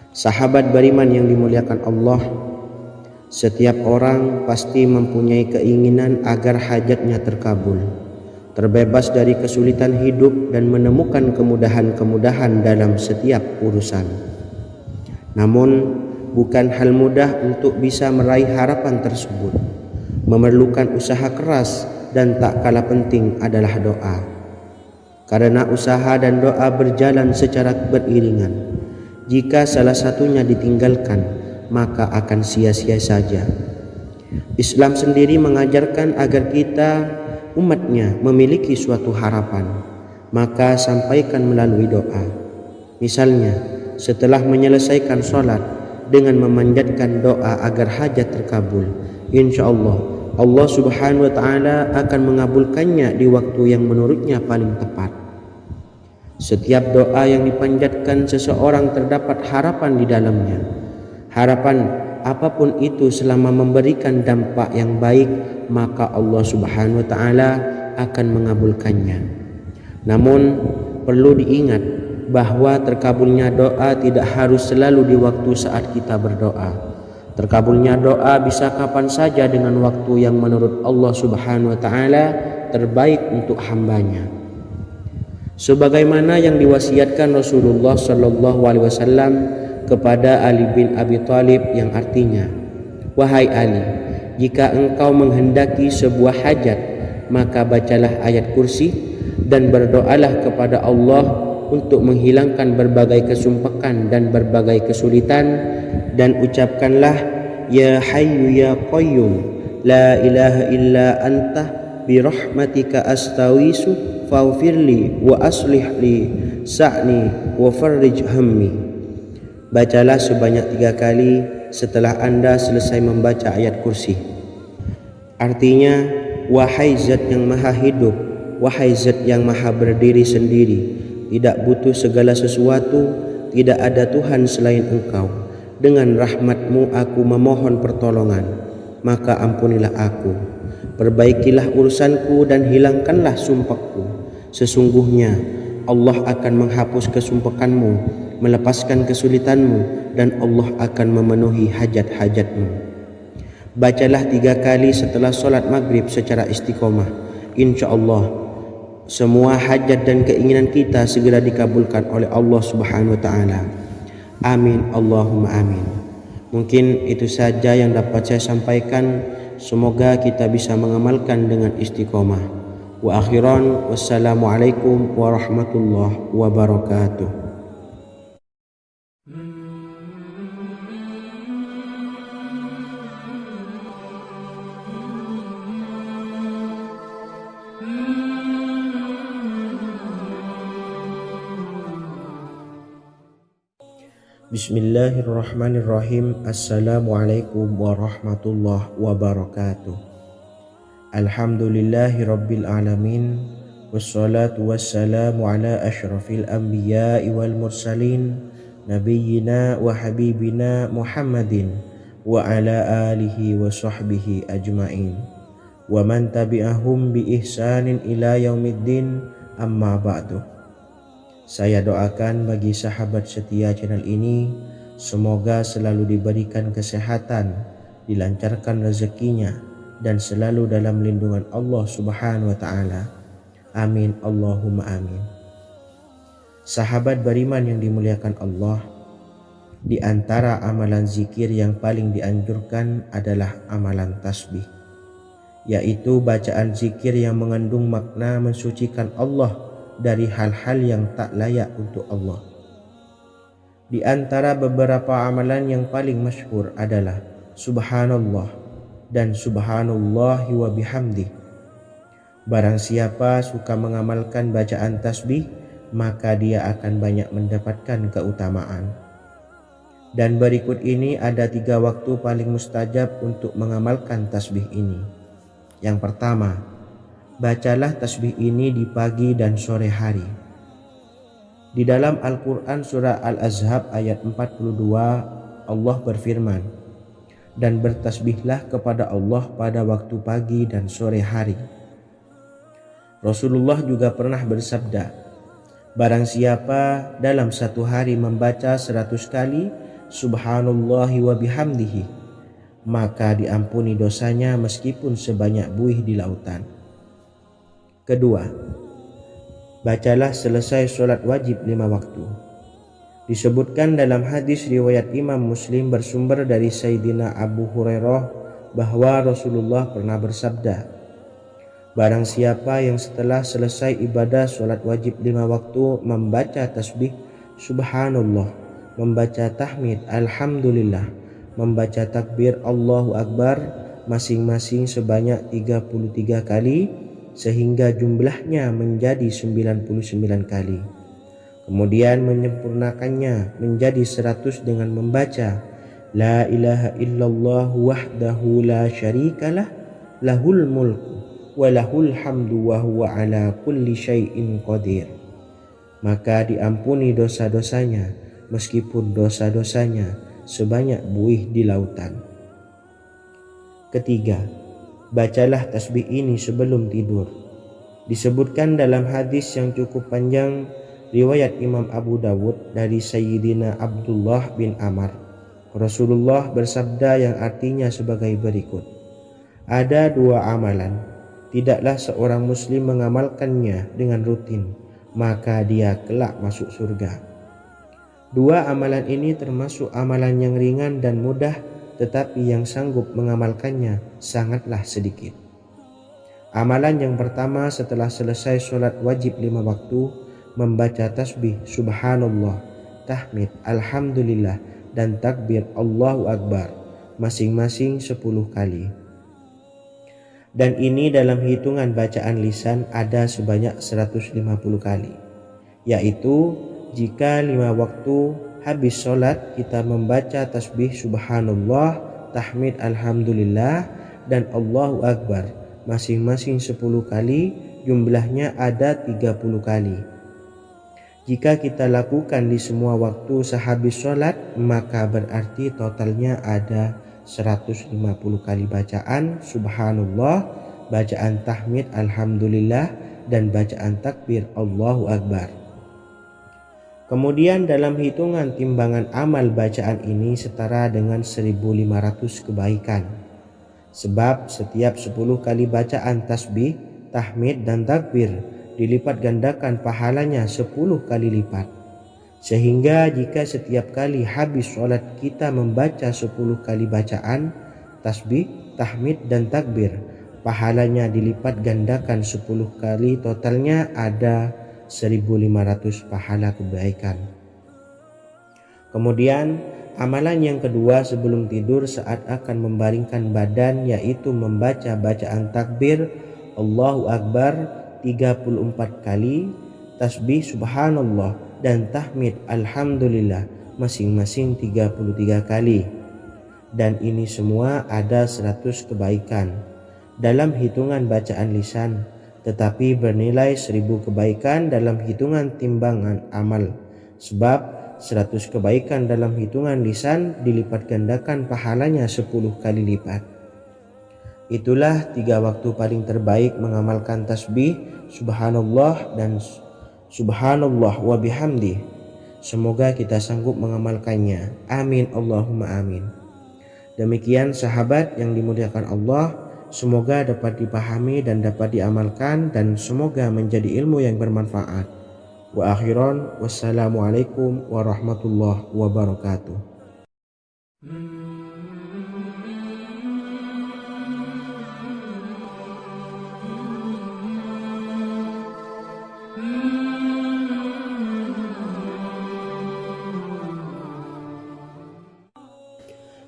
Sahabat beriman yang dimuliakan Allah, setiap orang pasti mempunyai keinginan agar hajatnya terkabul, terbebas dari kesulitan hidup dan menemukan kemudahan-kemudahan dalam setiap urusan. Namun bukan hal mudah untuk bisa meraih harapan tersebut. Memerlukan usaha keras dan tak kalah penting adalah doa. Karena usaha dan doa berjalan secara beriringan. Jika salah satunya ditinggalkan, maka akan sia-sia saja. Islam sendiri mengajarkan agar kita umatnya memiliki suatu harapan, maka sampaikan melalui doa. Misalnya, setelah menyelesaikan sholat dengan memanjatkan doa agar hajat terkabul, insya Allah Subhanahu wa Ta'ala akan mengabulkannya di waktu yang menurutnya paling tepat. Setiap doa yang dipanjatkan seseorang terdapat harapan di dalamnya. Harapan apapun itu selama memberikan dampak yang baik, maka Allah Subhanahu wa Ta'ala akan mengabulkannya. Namun perlu diingat bahwa terkabulnya doa tidak harus selalu di waktu saat kita berdoa. Terkabulnya doa bisa kapan saja dengan waktu yang menurut Allah Subhanahu wa Ta'ala terbaik untuk hambanya. Sebagaimana yang diwasiatkan Rasulullah Sallallahu Alaihi Wasallam kepada Ali bin Abi Thalib, yang artinya, wahai Ali, jika engkau menghendaki sebuah hajat, maka bacalah ayat kursi dan berdoalah kepada Allah untuk menghilangkan berbagai kesumpakan dan berbagai kesulitan, dan ucapkanlah, ya Hayyu ya Qayyum, la ilaha illa anta birahmatika astawisu faghfirli wa aslih li sa'ni wa farrij hammi. Bacalah sebanyak 3 kali setelah Anda selesai membaca ayat kursi. Artinya, wahai zat yang maha hidup, wahai zat yang maha berdiri sendiri, tidak butuh segala sesuatu, tidak ada Tuhan selain Engkau. Dengan rahmat-Mu aku memohon pertolongan, maka ampunilah aku, perbaikilah urusanku dan hilangkanlah sumpahku. Sesungguhnya Allah akan menghapus kesumpakanmu, melepaskan kesulitanmu, dan Allah akan memenuhi hajat-hajatmu. Bacalah 3 kali setelah solat maghrib secara istiqomah. Insya Allah semua hajat dan keinginan kita segera dikabulkan oleh Allah Subhanahu wa Ta'ala. Amin Allahumma amin. Mungkin itu saja yang dapat saya sampaikan. Semoga kita bisa mengamalkan dengan istiqomah. Wa akhiran, wassalamualaikum warahmatullahi wabarakatuh. Bismillahirrahmanirrahim. Assalamualaikum warahmatullahi wabarakatuh. Alhamdulillahi rabbil alamin, wassalatu wassalamu ala ashrafil anbiya'i wal mursalin, nabiyyina wa habibina Muhammadin wa ala alihi wa sahbihi ajma'in, wa man tabi'ahum bi ihsanin ila yaumiddin, amma ba'du. Saya doakan bagi sahabat setia channel ini, semoga selalu diberikan kesehatan, dilancarkan rezekinya, dan selalu dalam lindungan Allah Subhanahu wa Ta'ala. Amin Allahumma amin. Sahabat beriman yang dimuliakan Allah, di antara amalan zikir yang paling dianjurkan adalah amalan tasbih, yaitu bacaan zikir yang mengandung makna mensucikan Allah dari hal-hal yang tak layak untuk Allah. Di antara beberapa amalan yang paling masyhur adalah Subhanallah dan Subhanallahi wa bihamdih. Barang siapa suka mengamalkan bacaan tasbih, maka dia akan banyak mendapatkan keutamaan. Dan berikut ini ada 3 waktu paling mustajab untuk mengamalkan tasbih ini. Yang pertama, bacalah tasbih ini di pagi dan sore hari. Di dalam Al-Quran surah Al-Ahzab ayat 42, Allah berfirman, dan bertasbihlah kepada Allah pada waktu pagi dan sore hari. Rasulullah juga pernah bersabda, barang siapa dalam satu hari membaca 100 kali Subhanallahi wa bihamdihi, maka diampuni dosanya meskipun sebanyak buih di lautan. Kedua, bacalah selesai sholat wajib 5 waktu. Disebutkan dalam hadis riwayat Imam Muslim bersumber dari Sayyidina Abu Hurairah bahwa Rasulullah pernah bersabda, barang siapa yang setelah selesai ibadah sholat wajib 5 waktu membaca tasbih Subhanallah, membaca tahmid alhamdulillah, membaca takbir Allahu Akbar masing-masing sebanyak 33 kali sehingga jumlahnya menjadi 99 kali. Kemudian menyempurnakannya menjadi 100 dengan membaca La ilaha illallah wahdahu la syarikalah lahul mulku wa lahul hamdu wa huwa ala kulli syai'in qadir. Maka diampuni dosa-dosanya meskipun dosa-dosanya sebanyak buih di lautan. Ketiga, bacalah tasbih ini sebelum tidur. Disebutkan dalam hadis yang cukup panjang riwayat Imam Abu Dawud dari Sayyidina Abdullah bin Amr. Rasulullah bersabda yang artinya sebagai berikut. Ada dua amalan, tidaklah seorang muslim mengamalkannya dengan rutin, maka dia kelak masuk surga. Dua amalan ini termasuk amalan yang ringan dan mudah, tetapi yang sanggup mengamalkannya sangatlah sedikit. Amalan yang pertama setelah selesai sholat wajib 5 waktu, membaca tasbih subhanallah, tahmid alhamdulillah, dan takbir Allahu Akbar masing-masing 10 kali. Dan ini dalam hitungan bacaan lisan ada sebanyak 150 kali, yaitu jika 5 waktu habis sholat kita membaca tasbih subhanallah, tahmid alhamdulillah, dan Allahu Akbar masing-masing 10 kali, jumlahnya ada 30 kali. Jika kita lakukan di semua waktu sehabis sholat, maka berarti totalnya ada 150 kali bacaan subhanallah, bacaan tahmid alhamdulillah, dan bacaan takbir Allahu Akbar. Kemudian dalam hitungan timbangan amal bacaan ini setara dengan 1500 kebaikan. Sebab setiap 10 kali bacaan tasbih, tahmid, dan takbir dilipat gandakan pahalanya 10 kali lipat. Sehingga jika setiap kali habis sholat kita membaca 10 kali bacaan tasbih, tahmid, dan takbir, pahalanya dilipat gandakan 10 kali, totalnya ada 1500 pahala kebaikan. Kemudian amalan yang kedua sebelum tidur saat akan membaringkan badan, yaitu membaca bacaan takbir Allahu Akbar 34 kali, tasbih subhanallah, dan tahmid alhamdulillah masing-masing 33 kali. Dan ini semua ada 100 kebaikan dalam hitungan bacaan lisan, tetapi bernilai 1000 kebaikan dalam hitungan timbangan amal. Sebab 100 kebaikan dalam hitungan lisan dilipat gandakan pahalanya 10 kali lipat. Itulah 3 waktu paling terbaik mengamalkan tasbih subhanallah dan subhanallah wa bihamdi. Semoga kita sanggup mengamalkannya. Amin Allahumma amin. Demikian sahabat yang dimuliakan Allah, semoga dapat dipahami dan dapat diamalkan, dan semoga menjadi ilmu yang bermanfaat. Wa akhiran, wassalamualaikum warahmatullahi wabarakatuh.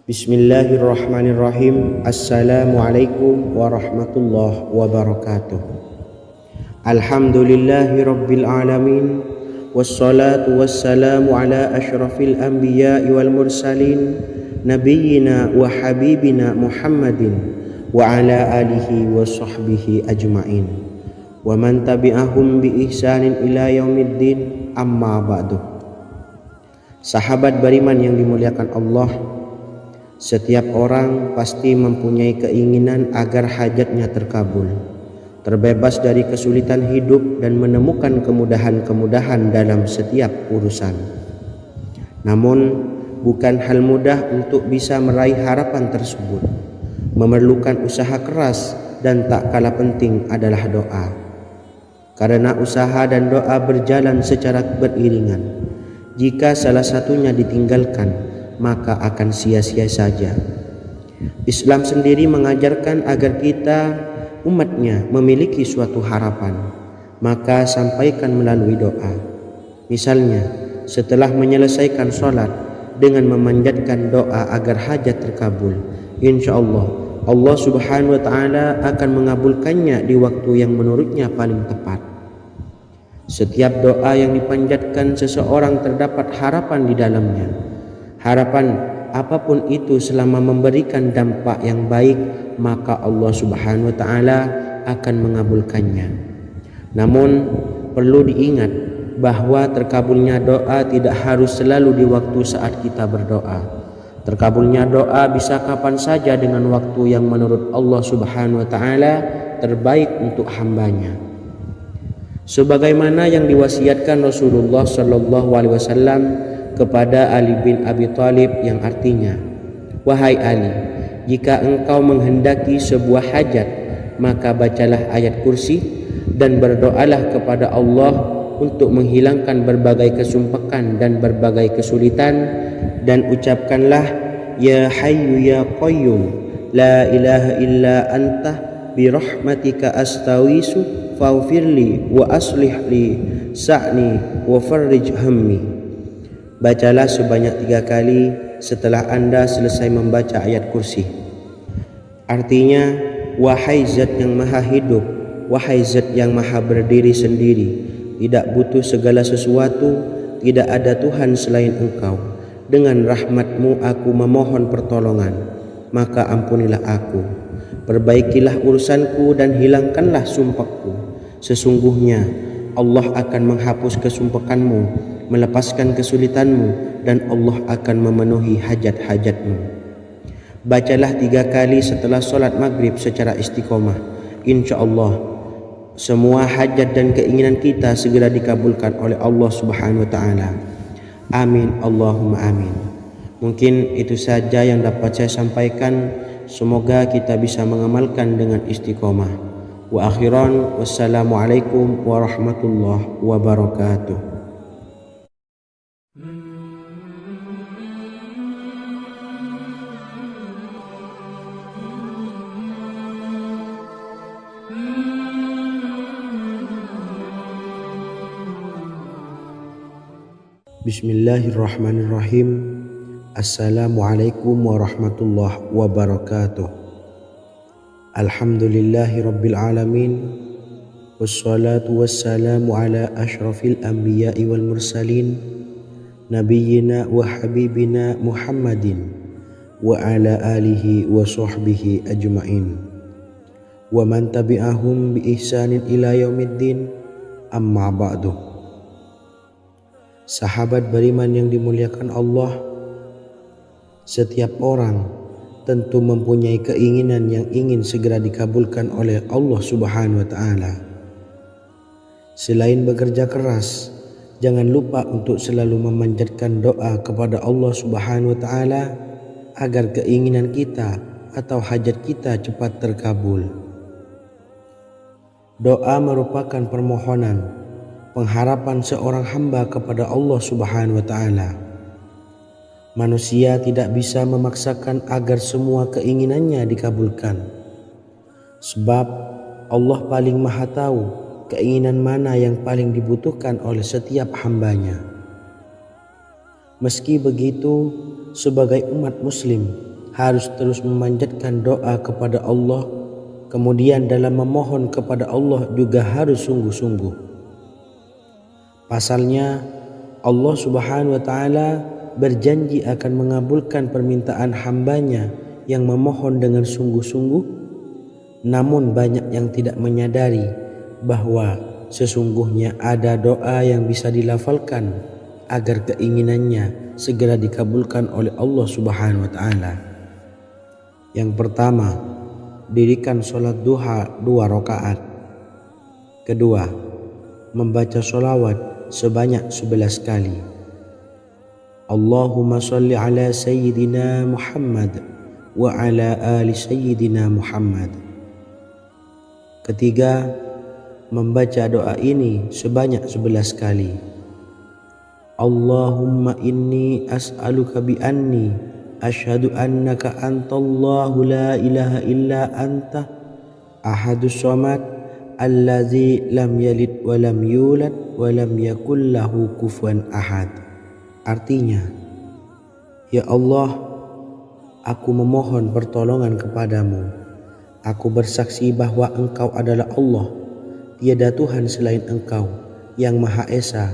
Bismillahirrahmanirrahim. Assalamualaikum warahmatullahi wabarakatuh. Alhamdulillahi rabbil alamin, wassalatu wassalamu ala asyrafil anbiya'i wal mursalin, nabiyyina wa habibina Muhammadin wa ala alihi wa sahbihi ajma'in, wa man tabi'ahum bi ihsanin ila yaumiddin, amma ba'du. Sahabat beriman yang dimuliakan Allah, setiap orang pasti mempunyai keinginan agar hajatnya terkabul, terbebas dari kesulitan hidup, dan menemukan kemudahan-kemudahan dalam setiap urusan. Namun, bukan hal mudah untuk bisa meraih harapan tersebut. Memerlukan usaha keras, dan tak kalah penting adalah doa. Karena usaha dan doa berjalan secara beriringan. Jika salah satunya ditinggalkan, maka akan sia-sia saja. Islam sendiri mengajarkan agar kita umatnya memiliki suatu harapan, maka sampaikan melalui doa. Misalnya, setelah menyelesaikan sholat dengan memanjatkan doa agar hajat terkabul, insyaallah Allah Subhanahu wa taala akan mengabulkannya di waktu yang menurutnya paling tepat. Setiap doa yang dipanjatkan seseorang terdapat harapan di dalamnya. Harapan apapun itu selama memberikan dampak yang baik, maka Allah Subhanahu wa taala akan mengabulkannya. Namun perlu diingat bahwa terkabulnya doa tidak harus selalu di waktu saat kita berdoa. Terkabulnya doa bisa kapan saja dengan waktu yang menurut Allah Subhanahu wa taala terbaik untuk hambanya. Sebagaimana yang diwasiatkan Rasulullah sallallahu alaihi wasallam kepada Ali bin Abi Thalib, yang artinya, "Wahai Ali, jika engkau menghendaki sebuah hajat, maka bacalah ayat kursi dan berdoalah kepada Allah untuk menghilangkan berbagai kesumpakan dan berbagai kesulitan, dan ucapkanlah, Ya Hayyu Ya Qayyum, La ilaha illa anta birahmatika astawisu faghfirli wa aslih li sa'ni wa farrij hammi." Bacalah sebanyak 3 kali setelah Anda selesai membaca ayat kursi. Artinya, wahai zat yang maha hidup, wahai zat yang maha berdiri sendiri, tidak butuh segala sesuatu, tidak ada Tuhan selain Engkau. Dengan rahmat-Mu aku memohon pertolongan, maka ampunilah aku. Perbaikilah urusanku dan hilangkanlah sumpahku. Sesungguhnya Allah akan menghapus kesumpakanmu, melepaskan kesulitanmu, dan Allah akan memenuhi hajat-hajatmu. Bacalah 3 kali setelah solat maghrib secara istiqomah. InsyaAllah semua hajat dan keinginan kita segera dikabulkan oleh Allah Subhanahu wa taala. Amin Allahumma amin. Mungkin itu saja yang dapat saya sampaikan. Semoga kita bisa mengamalkan dengan istiqomah. Wa akhiran, wassalamualaikum warahmatullahi wabarakatuh. Bismillahirrahmanirrahim. Assalamualaikum warahmatullahi wabarakatuh. Alhamdulillahi rabbil alamin. Wassalatu wassalamu ala ashrafil anbiya'i wal mursalin, nabiyyina wa habibina Muhammadin wa ala alihi wa sahbihi ajma'in wa man tabi'ahum bi ihsanin ila yaumiddin, amma ba'du. Sahabat beriman yang dimuliakan Allah, setiap orang tentu mempunyai keinginan yang ingin segera dikabulkan oleh Allah Subhanahu wa taala. Selain bekerja keras, jangan lupa untuk selalu memanjatkan doa kepada Allah Subhanahu wa taala agar keinginan kita atau hajat kita cepat terkabul. Doa merupakan permohonan, pengharapan seorang hamba kepada Allah Subhanahu wa taala. Manusia tidak bisa memaksakan agar semua keinginannya dikabulkan, sebab Allah paling maha tahu keinginan mana yang paling dibutuhkan oleh setiap hambanya. Meski begitu, sebagai umat muslim harus terus memanjatkan doa kepada Allah, kemudian dalam memohon kepada Allah juga harus sungguh-sungguh. Pasalnya, Allah Subhanahu wa taala berjanji akan mengabulkan permintaan hambanya yang memohon dengan sungguh-sungguh. Namun banyak yang tidak menyadari bahwa sesungguhnya ada doa yang bisa dilafalkan agar keinginannya segera dikabulkan oleh Allah Subhanahu wa taala. Yang pertama, dirikan sholat duha 2 rakaat. Kedua, membaca sholawat sebanyak 11 kali. Allahumma salli ala Sayyidina Muhammad wa ala ali Sayyidina Muhammad. Ketiga, membaca doa ini sebanyak 11 kali. Allahumma inni as'aluka bi anni asyhadu annaka antallahu la ilaha illa anta ahadus samad allazi lam yalid wa lam yulad wa lam yakul lahu kufuwan ahad. Artinya, ya Allah, aku memohon pertolongan kepadamu. Aku bersaksi bahwa Engkau adalah Allah, tiada Tuhan selain Engkau, yang Maha Esa,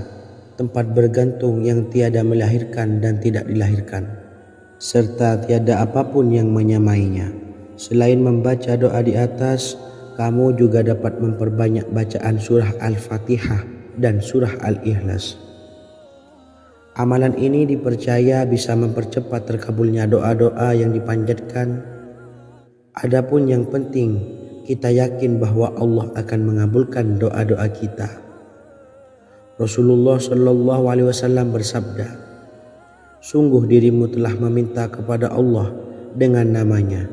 tempat bergantung yang tiada melahirkan dan tidak dilahirkan, serta tiada apapun yang menyamainya. Selain membaca doa di atas, kamu juga dapat memperbanyak bacaan surah Al-Fatihah dan surah Al-Ikhlas. Amalan ini dipercaya bisa mempercepat terkabulnya doa-doa yang dipanjatkan. Adapun yang penting, kita yakin bahwa Allah akan mengabulkan doa-doa kita. Rasulullah Shallallahu Alaihi Wasallam bersabda, sungguh dirimu telah meminta kepada Allah dengan namanya,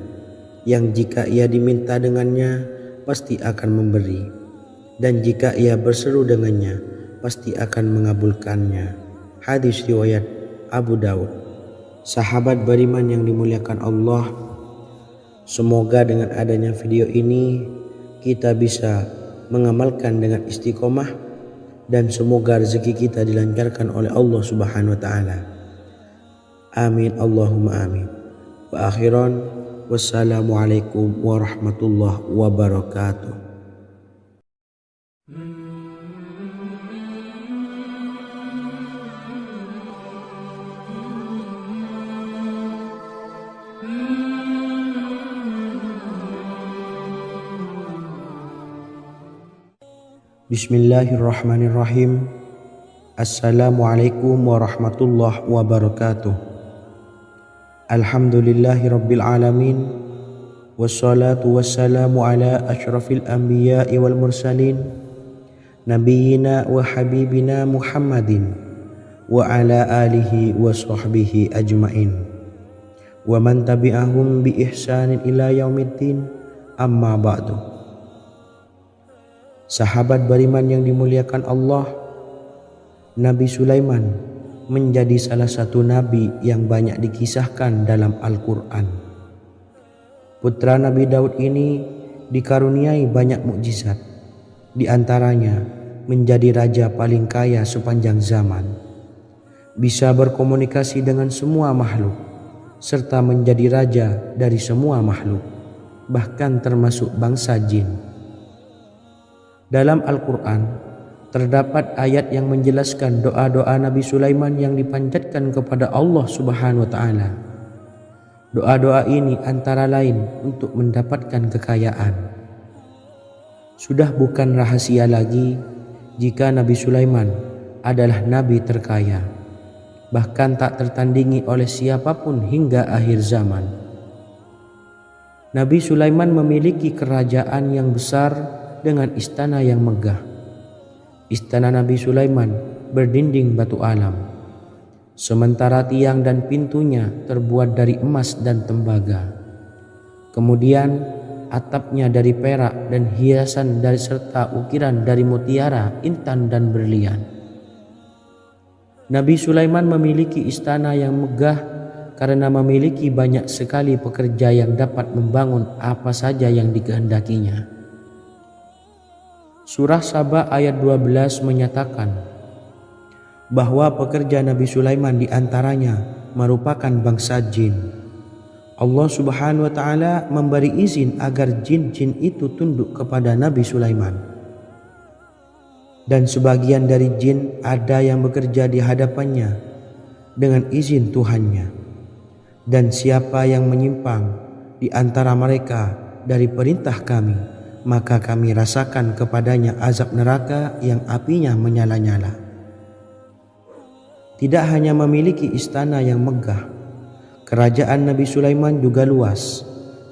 yang jika ia diminta dengannya, pasti akan memberi, dan jika ia berseru dengannya, pasti akan mengabulkannya. Hadis riwayat Abu Daud. Sahabat beriman yang dimuliakan Allah, semoga dengan adanya video ini kita bisa mengamalkan dengan istiqomah, dan semoga rezeki kita dilancarkan oleh Allah Subhanahu wa taala. Amin Allahumma amin. Wa akhiran, wassalamualaikum warahmatullahi wabarakatuh. Bismillahirrahmanirrahim. Assalamualaikum warahmatullahi wabarakatuh. Alhamdulillahi rabbil alamin. Wassalatu wassalamu ala ashrafil anbiya'i wal mursalin, nabiyyina wa habibina Muhammadin wa ala alihi wa sahbihi ajmain, wa man tabi'ahum bi ihsanin ila yaumiddin, amma ba'du. Sahabat beriman yang dimuliakan Allah, Nabi Sulaiman menjadi salah satu nabi yang banyak dikisahkan dalam Al-Quran. Putra Nabi Daud ini dikaruniai banyak mukjizat, di antaranya menjadi raja paling kaya sepanjang zaman, bisa berkomunikasi dengan semua makhluk, serta menjadi raja dari semua makhluk, bahkan termasuk bangsa jin. Dalam Al-Quran terdapat ayat yang menjelaskan doa-doa Nabi Sulaiman yang dipanjatkan kepada Allah Subhanahu wa taala. Doa-doa ini antara lain untuk mendapatkan kekayaan. Sudah bukan rahasia lagi jika Nabi Sulaiman adalah nabi terkaya, bahkan tak tertandingi oleh siapapun hingga akhir zaman. Nabi Sulaiman memiliki kerajaan yang besar dengan istana yang megah. Istana Nabi Sulaiman berdinding batu alam, sementara tiang dan pintunya terbuat dari emas dan tembaga. Kemudian atapnya dari perak dan hiasan dari serta ukiran dari mutiara, intan dan berlian. Nabi Sulaiman memiliki istana yang megah karena memiliki banyak sekali pekerja yang dapat membangun apa saja yang dikehendakinya. Surah Saba ayat 12 menyatakan bahwa pekerja Nabi Sulaiman diantaranya merupakan bangsa jin. Allah Subhanahu wa taala memberi izin agar jin-jin itu tunduk kepada Nabi Sulaiman. Dan sebagian dari jin ada yang bekerja di hadapannya dengan izin Tuhannya. Dan siapa yang menyimpang di antara mereka dari perintah kami, maka kami rasakan kepadanya azab neraka yang apinya menyala-nyala. Tidak hanya memiliki istana yang megah, kerajaan Nabi Sulaiman juga luas.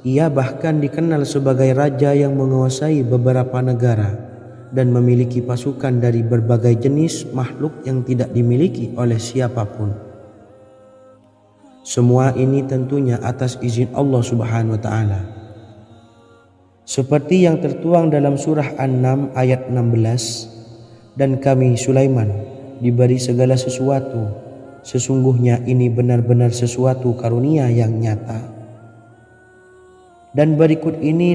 Ia bahkan dikenal sebagai raja yang menguasai beberapa negara dan memiliki pasukan dari berbagai jenis makhluk yang tidak dimiliki oleh siapapun. Semua ini tentunya atas izin Allah Subhanahu wa taala. Seperti yang tertuang dalam surah An-Naml ayat 16, dan kami Sulaiman diberi segala sesuatu, sesungguhnya ini benar-benar sesuatu karunia yang nyata. Dan berikut ini